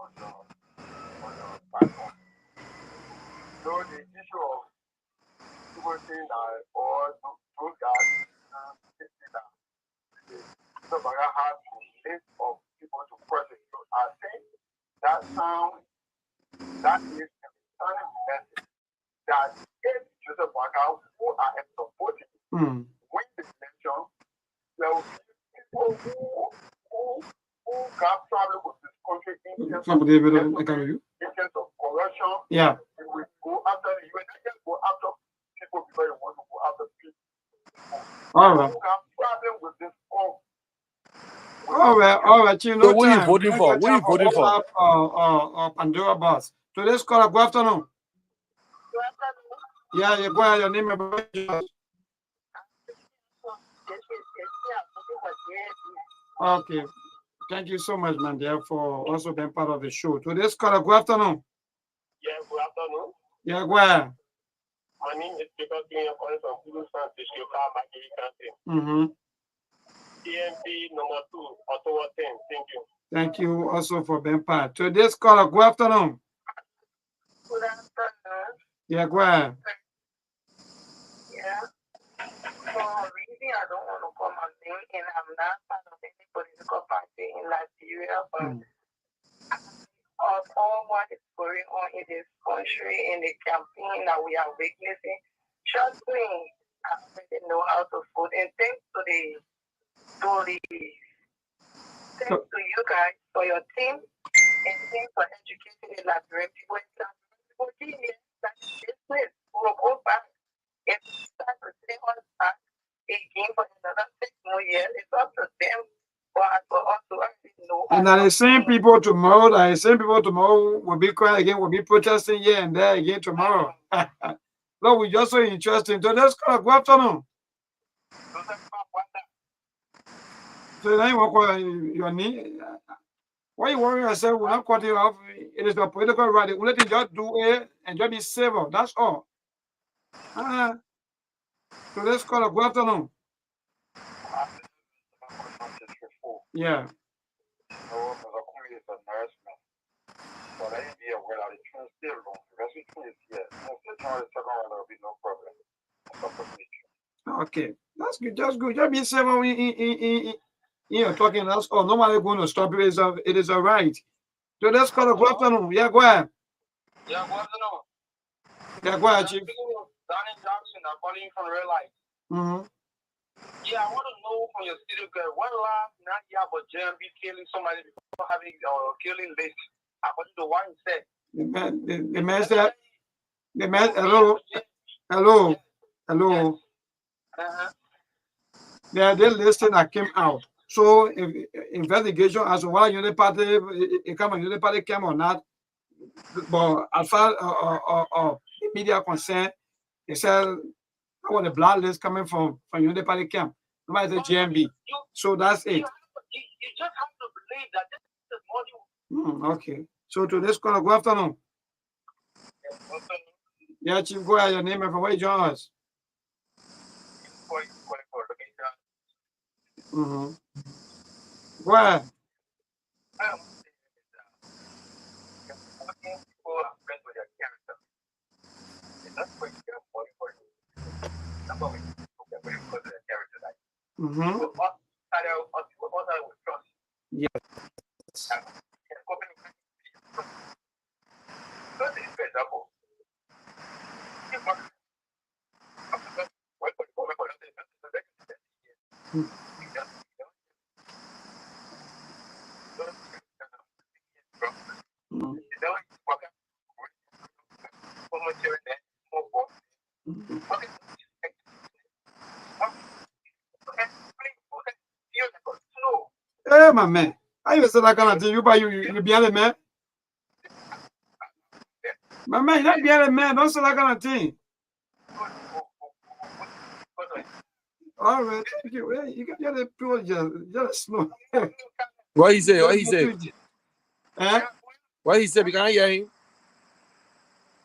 on the platform. So the issue of people saying that or those guys so I have a list of people to prosecute. I think that that is a message that if Joseph Waka who are supporting win the election, there will be people who got problem with this country in terms of corruption.
Yeah.
You will go after you will not just go after people because you want to go after people.
All right.
Who got problem with this country.
All right, you know.
So what are you voting for? What are you voting for?
Pandora Boss. Today's caller, good afternoon. Yeah, you go ahead, your name and okay. Thank you so much, man, dear, for also being part of the show. Today's caller, good afternoon.
Yeah, good afternoon.
Yeah, go ahead.
My name is Peter King. I'm calling from Guru San Tishioka, Magiri County.
Mm-hmm.
TMP number 2, Ottawa 10. Thank you.
Thank you also for being part. Today's caller, good afternoon.
Good afternoon.
Yeah, go ahead.
Yeah. So, really, I don't want to come and name, and I'm not part of any political party in Nigeria, but of all what is going on in this country, in the campaign that we are witnessing, trust me, I already know how to vote. And thanks to you guys for your team, and thanks for educating the Nigerian people. People that this place will go back. If we start to stay on track again for another 6 more years, it's up to them. But for us to actually know.
And are the same people tomorrow? The same people tomorrow will be crying again, will be protesting here and there again tomorrow. Look, we just so interesting. So let's call good afternoon. So now you walk your knee. Why you worry yourself? We're not cutting off. It is the political right. We let you just do it and just be civil. That's all. So let's call good afternoon. Yeah. Okay, that's good. Just good. Just be civil talking. That's all. Nobody going to stop you. It is all right. So let's call good afternoon. Yeah, go ahead.
Yeah, good afternoon.
Yeah, go ahead, Chief.
Danny Jackson, I'm calling from Real Life.
Mm-hmm.
Yeah, I want to know from your studio girl, what last not here but JMB killing somebody before having killing list, according to what he said.
The man said, hello. Yeah, they listing that came out. So if investigation as to whether unit party came or not, but as far as the media concerned, they said I want the blood list coming from unit party camp. Nobody said GMB. So that's it.
You just have to believe that this is money.
Okay. So to this call, good afternoon. Yeah, Chief, go ahead, your name and from where you join us. Go ahead. Yes. my man. I even said that kind of thing. You be a man. My man, you not be a man. Don't say that kind of thing. All right, thank you. Hey, you got the pure just snow.
What he say? What he say?
Eh?
What he say? We can't hear him.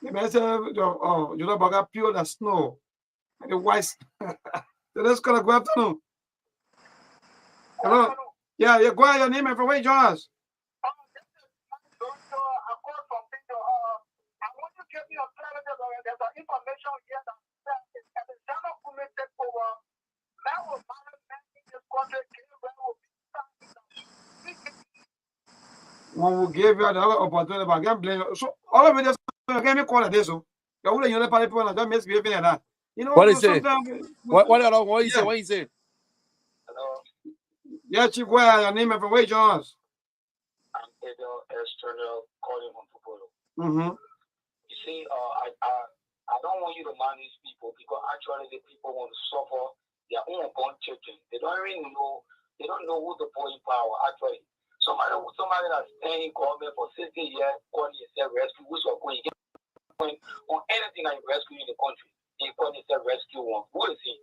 Oh, you know about pure the snow. The white. So let's call it good afternoon. Hello. Yeah, go ahead, your name and from where you join us. When we gave you the other opportunity, but I can't blame you. So all of it just can me call it this. So you wouldn't let people and just misbehaving like that. You know
What he say?
sometimes
What he say? What he say?
Yeah, Chief, go ahead, your name and from where you join us.
I'm Edel External calling from Tupolo.
Mm-hmm.
You see, I don't want you to manage people because actually the people want to suffer their own born children. They don't even know. They don't know who the boy in power actually. Somebody that's staying in government for 60 years, calling himself rescue, which are going on anything that you rescue in the country. They call himself rescue one. Who is he?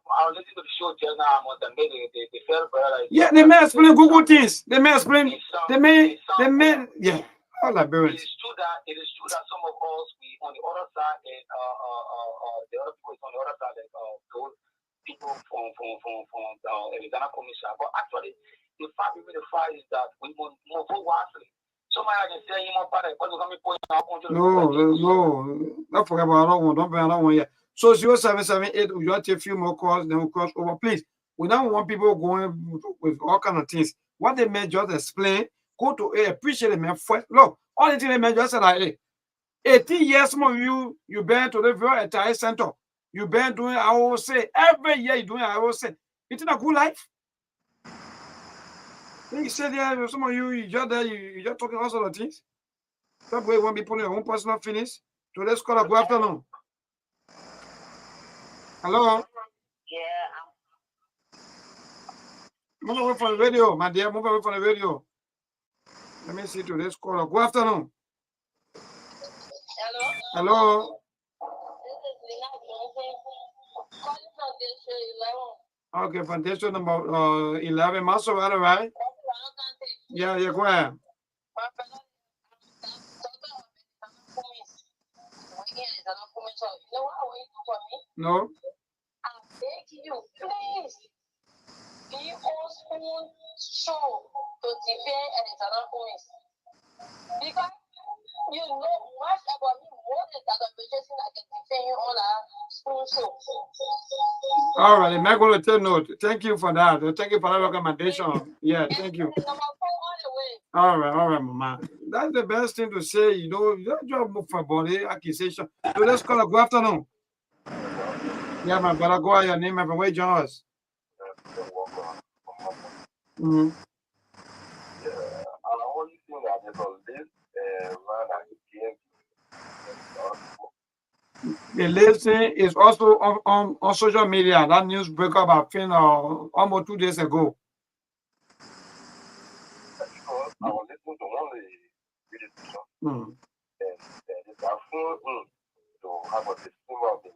I was listening to the show just now. They felt better.
Yeah, they may explain Google things. They may explain. They may. Yeah. All that
It is true that some of us we on the other side and the other people is on the other side like those people from Arizona Commission. But actually, the fact is that we must move wisely. Somebody can say you want to
No. Don't forget about that one. Don't forget that one yet. So 0778, we just take a few more calls, then we'll cross over. Please, we don't want people going with all kind of things. What they may just explain, go to appreciate it, man. Look, all the thing they may just say like, hey, 18 years more you been to the very entire center. You been doing I will say every year you doing I will say. It's a good life. Then you said yeah, some of you just there, you just talking all sorts of things. That way won't be putting your own personal finish. So let's call a good afternoon. Hello?
Yeah.
Move away from the radio, my dear. Move away from the radio. Let me see to this caller. Good afternoon. Hello? Okay, foundation number 11. Master, right? Yeah, go ahead. No?
I beg you, please. Be on spoon show to defend Alexander Cummings. Because you know much about me more than that of I can defend you on a spoon show.
All right, I'm not going to take note. Thank you for that. Thank you for that recommendation. Yeah, thank you. All right, Mama. That's the best thing to say. You don't just for body accusation. So let's call it good afternoon. Yeah, my brother, go ahead, your name and where join us. Mm-hmm.
Yeah, I only think that there's a list run against
the listing is also on social media. That news broke up, I think, almost 2 days ago.
Because I was listening to one of the video and it's asking to have a disclaimer of the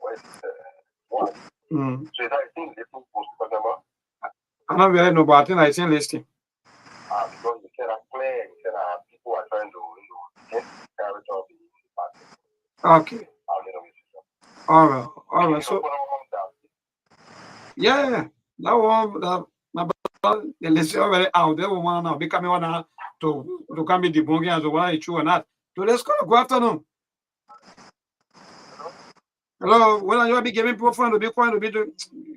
West one. So that I think listening post about.
I don't really know, but I think I seen listing.
Because you said clear, you said people are trying to get the character of the party.
Okay. All right. So yeah, that one, my brother, the list already out. They will want to become one to come be debunking as to whether it's true or not. So let's go. Good afternoon. Hello. When you be giving people fun to be quiet to be doing,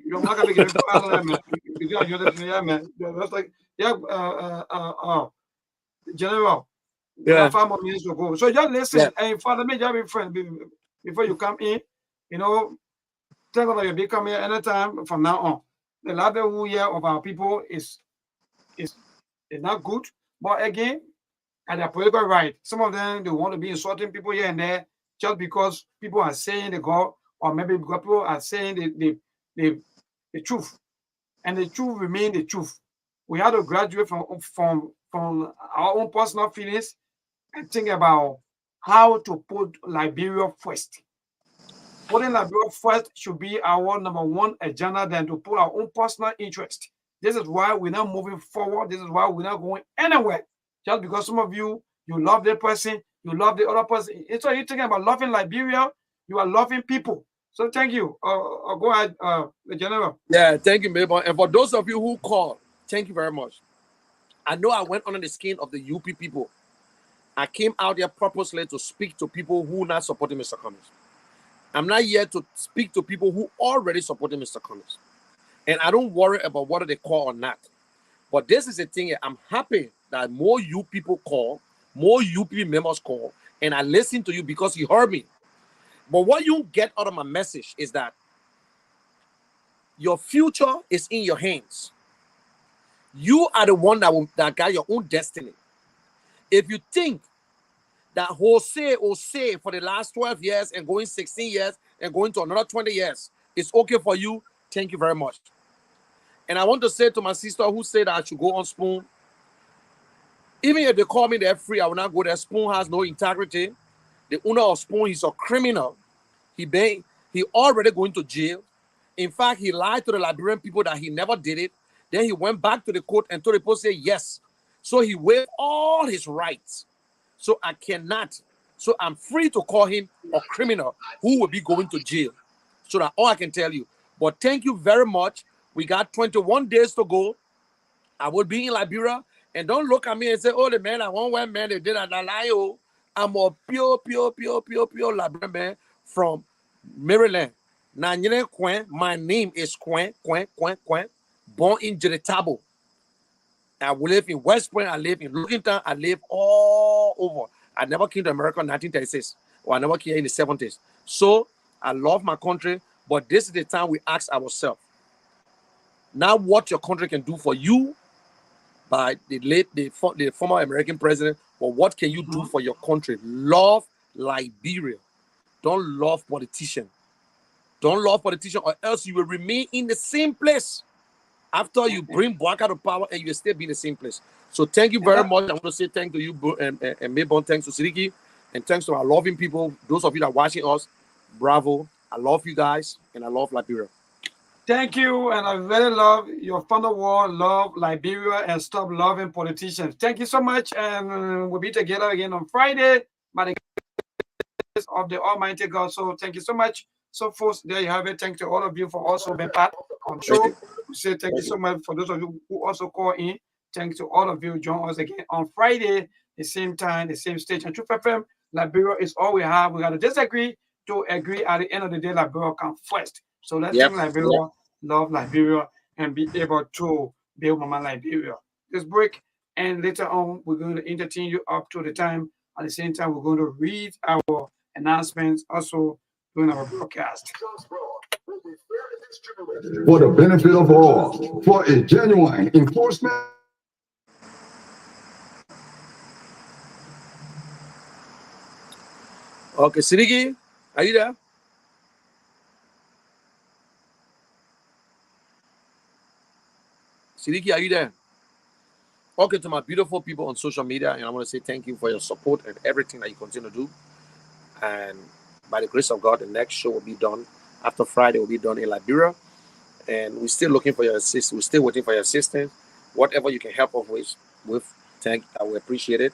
you're not gonna be giving people yeah, man. That's like General.
Yeah.
5 more minutes to go. So just listen. And Father, me just be friend before you come in. Tell them that you'll be coming here anytime from now on. The level here of our people is not good. But again, at their political right, some of them they want to be insulting people here and there just because people are saying the God, or maybe because people are saying the truth. And the truth remains the truth. we had to graduate from our own personal feelings and think about how to put Liberia first. Putting Liberia first should be our number one agenda than to put our own personal interest. This is why we're not moving forward. This is why we're not going anywhere. Just because some of you love that person, you love the other person. So you're thinking about loving Liberia, you are loving people. So thank you. Go ahead, the general.
Yeah, thank you, Mabel. And for those of you who called, thank you very much. I know I went under the skin of the UP people. I came out there purposely to speak to people who not supporting Mr. Cummings. I'm not here to speak to people who already supporting Mr. Cummings. And I don't worry about whether they call or not. But this is the thing. I'm happy that more you people call, more UP members call, and I listen to you because you heard me. But what you get out of my message is that your future is in your hands. You are the one that got your own destiny. If you think that Jose for the last 12 years and going 16 years and going to another 20 years, it's okay for you, thank you very much. And I want to say to my sister who said that I should go on Spoon, even if they call me there free, I will not go there. Spoon has no integrity. The owner of Spoon, he's a criminal. He already going to jail. In fact, he lied to the Liberian people that he never did it. Then he went back to the court and told the people, say yes. So he waived all his rights. So I cannot. So I'm free to call him a criminal who will be going to jail. So that's all I can tell you. But thank you very much. We got 21 days to go. I will be in Liberia. And don't look at me and say, oh, the man, I want one man, they did a lie. I'm a pure Liberian man from Maryland. Now, my name is Quen, born in Jeretabo. I live in West Point, I live in Lookington, I live all over. I never came to America in 1936, or I never came in the 70s. So I love my country, but this is the time we ask ourselves, now what your country can do for you by the former American president, but what can you do for your country? Love Liberia. Don't love politicians. Don't love politicians, or else you will remain in the same place after you bring Bwaka to power and you will still be in the same place. So thank you very much. I want to say thank to you and Maybon. Thanks to Sidiki, and thanks to our loving people. Those of you that are watching us, bravo. I love you guys, and I love Liberia.
Thank you, and I really love your final word, love Liberia, and stop loving politicians. Thank you so much, and we'll be together again on Friday by the grace of the Almighty God. So thank you so much. So folks, there you have it. Thank you to all of you for also being part on the show. We say thank you so much for those of you who also call in. Thanks to all of you. Join us again on Friday, the same time, the same station. Truth FM, Liberia is all we have. We got to disagree to agree. At the end of the day, Liberia comes first. So let's think Liberia, love Liberia, and be able to build Mama Liberia. This break, and later on, we're going to entertain you up to the time. At the same time, we're going to read our announcements also during our broadcast.
For the benefit of all, for a genuine enforcement.
Okay, Sidiki, are you there? Sidiki, are you there? Okay, to my beautiful people on social media, and I want to say thank you for your support and everything that you continue to do. And by the grace of God, the next show will be done after Friday. Will be done in Liberia, and we're still looking for your assistance. We're still waiting for your assistance. Whatever you can help us with, I will appreciate it.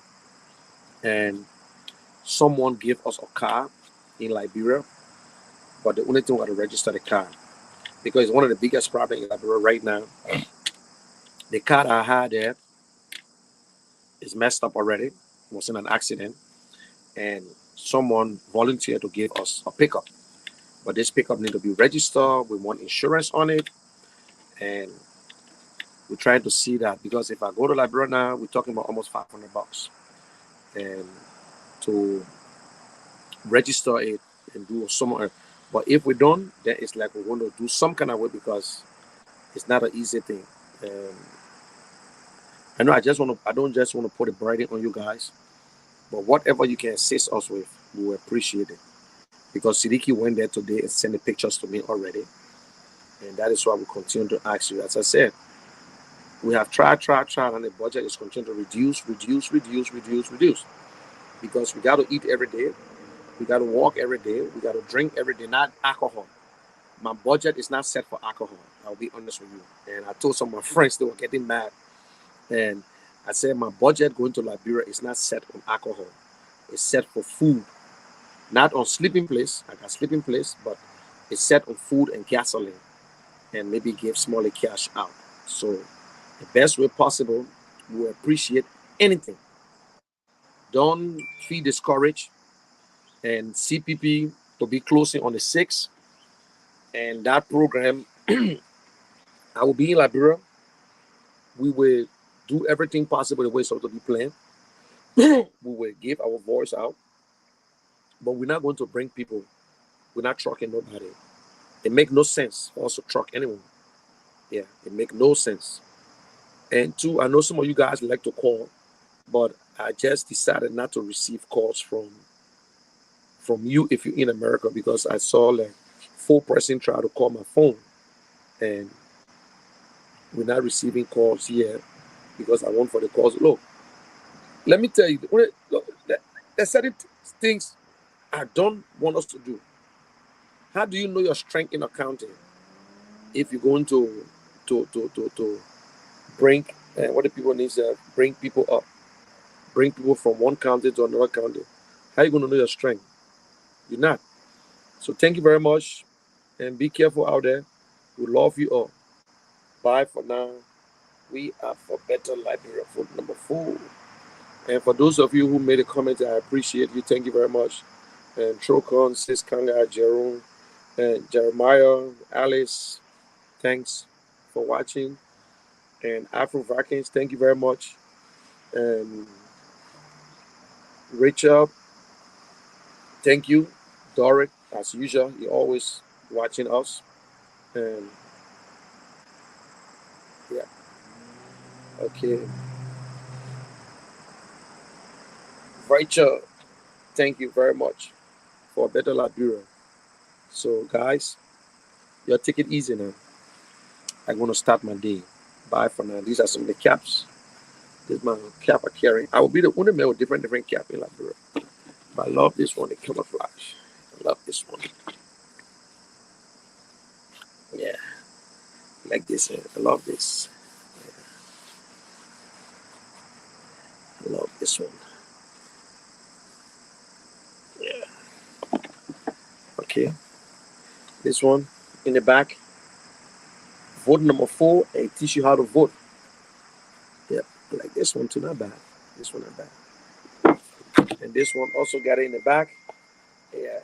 And someone gave us a car in Liberia, but the only thing we got to register the car because it's one of the biggest problems in Liberia right now. The car I had there is messed up already. It was in an accident, and someone volunteered to give us a pickup. But this pickup need to be registered. We want insurance on it, and we're trying to see that because if I go to Liberia now, we're talking about almost $500, and to register it and do some. But if we don't, then it's like we're going to do some kind of way because it's not an easy thing. I know I don't just want to put a burden on you guys, but whatever you can assist us with, we will appreciate it. Because Sidiki went there today and sent the pictures to me already. And that is why we continue to ask you. As I said, We have tried, and the budget is continuing to reduce, because we got to eat every day, we got to walk every day, we got to drink every day, not alcohol. My budget is not set for alcohol. I'll be honest with you. And I told some of my friends, they were getting mad. And I said, my budget going to Liberia is not set on alcohol. It's set for food. Not on sleeping place. I got sleeping place, but it's set on food and gasoline. And maybe give smaller cash out. So the best way possible, we appreciate anything. Don't feel discouraged. And CPP to be closing on the 6th. And that program, I will be in Liberia. We will do everything possible the way it's supposed to be planned. We will give our voice out. But we're not going to bring people. We're not trucking nobody. It makes no sense for us to truck anyone. Yeah, it makes no sense. And two, I know some of you guys like to call, but I just decided not to receive calls from you if you're in America, because I saw like 4 person try to call my phone, and we're not receiving calls here because I want for the calls. Look, let me tell you, look, there's certain things I don't want us to do. How do you know your strength in accounting if you're going to bring what the people need to bring people up, bring people from one county to another county? How are you going to know your strength? You're not. So thank you very much, and be careful out there. We love you all. Bye for now. We are for better Liberia food number 4. And for those of you who made a comment, I appreciate you. Thank you very much. And Trocon, Sis Kanga, Jerome, and Jeremiah, Alice, thanks for watching. And Afro Vikings, thank you very much. And Rachel, thank you. Doric, as usual, you're always watching us. And yeah, okay. Rachel, thank you very much for better Liberia. So, guys, you take it easy now. I'm going to start my day. Bye for now. These are some of the caps. This is my cap I carry. I will be the only man with different cap in Liberia. But I love this one, the camouflage. I love this one. Yeah. Like this. I love this. I love this one. Yeah. Okay. This one in the back. Vote number 4, and it teach you how to vote. Yeah. Like this one too, not bad. This one not bad. And this one also got it in the back. Yeah.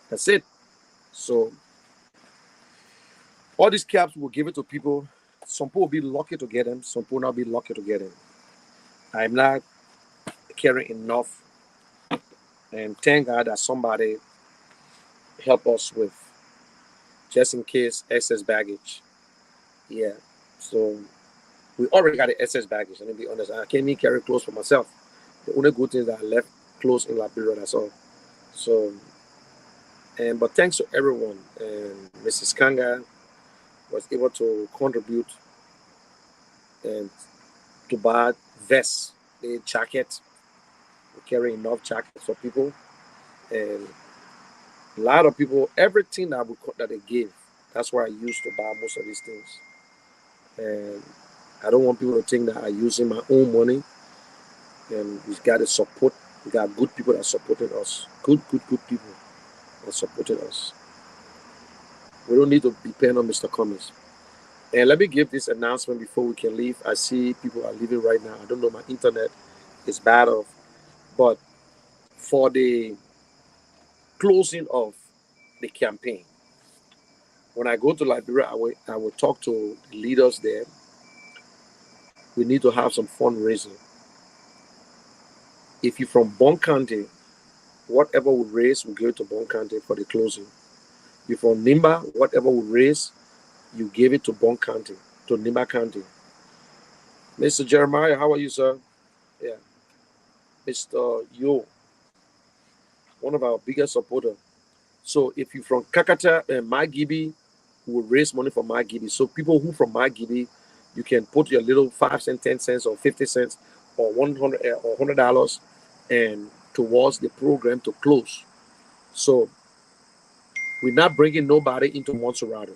That's it. So all these caps will give it to people. Some people will be lucky to get them. Some people will not be lucky to get them. I'm not carrying enough. And thank God that somebody help us with, just in case, excess baggage. Yeah. So we already got the excess baggage. And to be honest, I can't even carry clothes for myself. The only good thing is that I left clothes in Liberia, that's all. So, but thanks to everyone. And Mrs. Kanga was able to contribute and to buy vests, the jacket. We carry enough jackets for people. And a lot of people, everything that they give, that's where I used to buy most of these things. And I don't want people to think that I'm using my own money. And we've got to support. We got good people that supported us. Good people that supported us. We don't need to depend on Mr. Cummings. And let me give this announcement before we can leave. I see people are leaving right now. I don't know, my internet is bad off. But for the closing of the campaign, when I go to Liberia, I will talk to the leaders there. We need to have some fundraising. If you're from Bon County, whatever we raise, we give it to Bon County for the closing. You're from Nimba, whatever we raise, you give it to Bon County, to Nimba County. Mr. Jeremiah, how are you, sir? Yeah. Mr. Yo, one of our biggest supporters. So if you're from Kakata and Magibi, we will raise money for Magidi. So people who from Magidi, you can put your little 5 cents, 10 cents, or 50 cents, or $100 and towards the program to close. So we're not bringing nobody into Montserrat.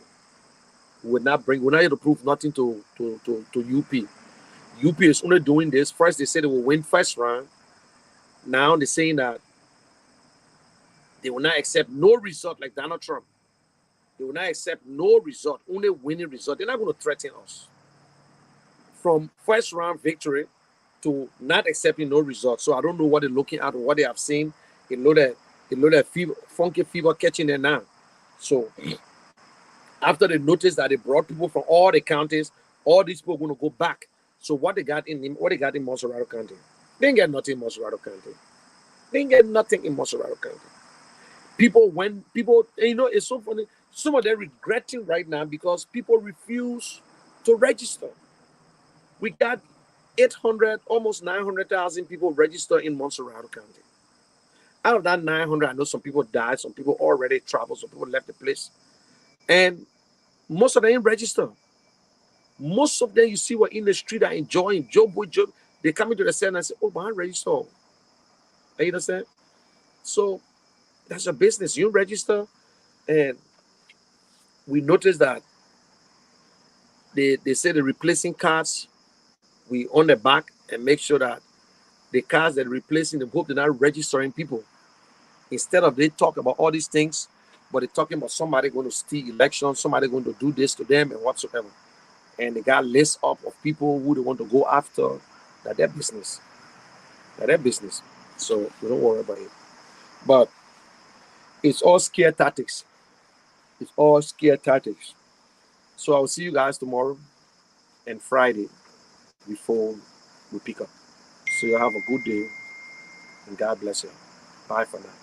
We're not here to prove nothing to UP. UP is only doing this. First, they said they will win first round. Now they're saying that they will not accept no result like Donald Trump. They will not accept no result, only winning result. They're not going to threaten us. From first round victory to not accepting no result. So I don't know what they're looking at or what they have seen. They know that fever, funky fever catching there now. So after they noticed that they brought people from all the counties, all these people are going to go back. So what they got in Montserrat County, they didn't get nothing in Montserrat County. They didn't get nothing in Montserrat County. People, it's so funny. Some of them regretting right now because people refuse to register. We got 800, almost 900,000 people registered in Montserrat County. Out of that 900, I know some people died, some people already traveled, some people left the place. And most of them ain't registered. Most of them you see were in the street are enjoying job. They come into the center and say, oh, but I register. You understand? So that's your business. You register. And we noticed that they say they're replacing cards. We on the back and make sure that the cards that are replacing them, hope they're not registering people. Instead of they talk about all these things, but they're talking about somebody going to steal elections, somebody going to do this to them and whatsoever. And they got lists up of people who they want to go after. That their business. So we don't worry about it. But it's all scare tactics. So I'll see you guys tomorrow and Friday before we pick up. So you have a good day and God bless you. Bye for now.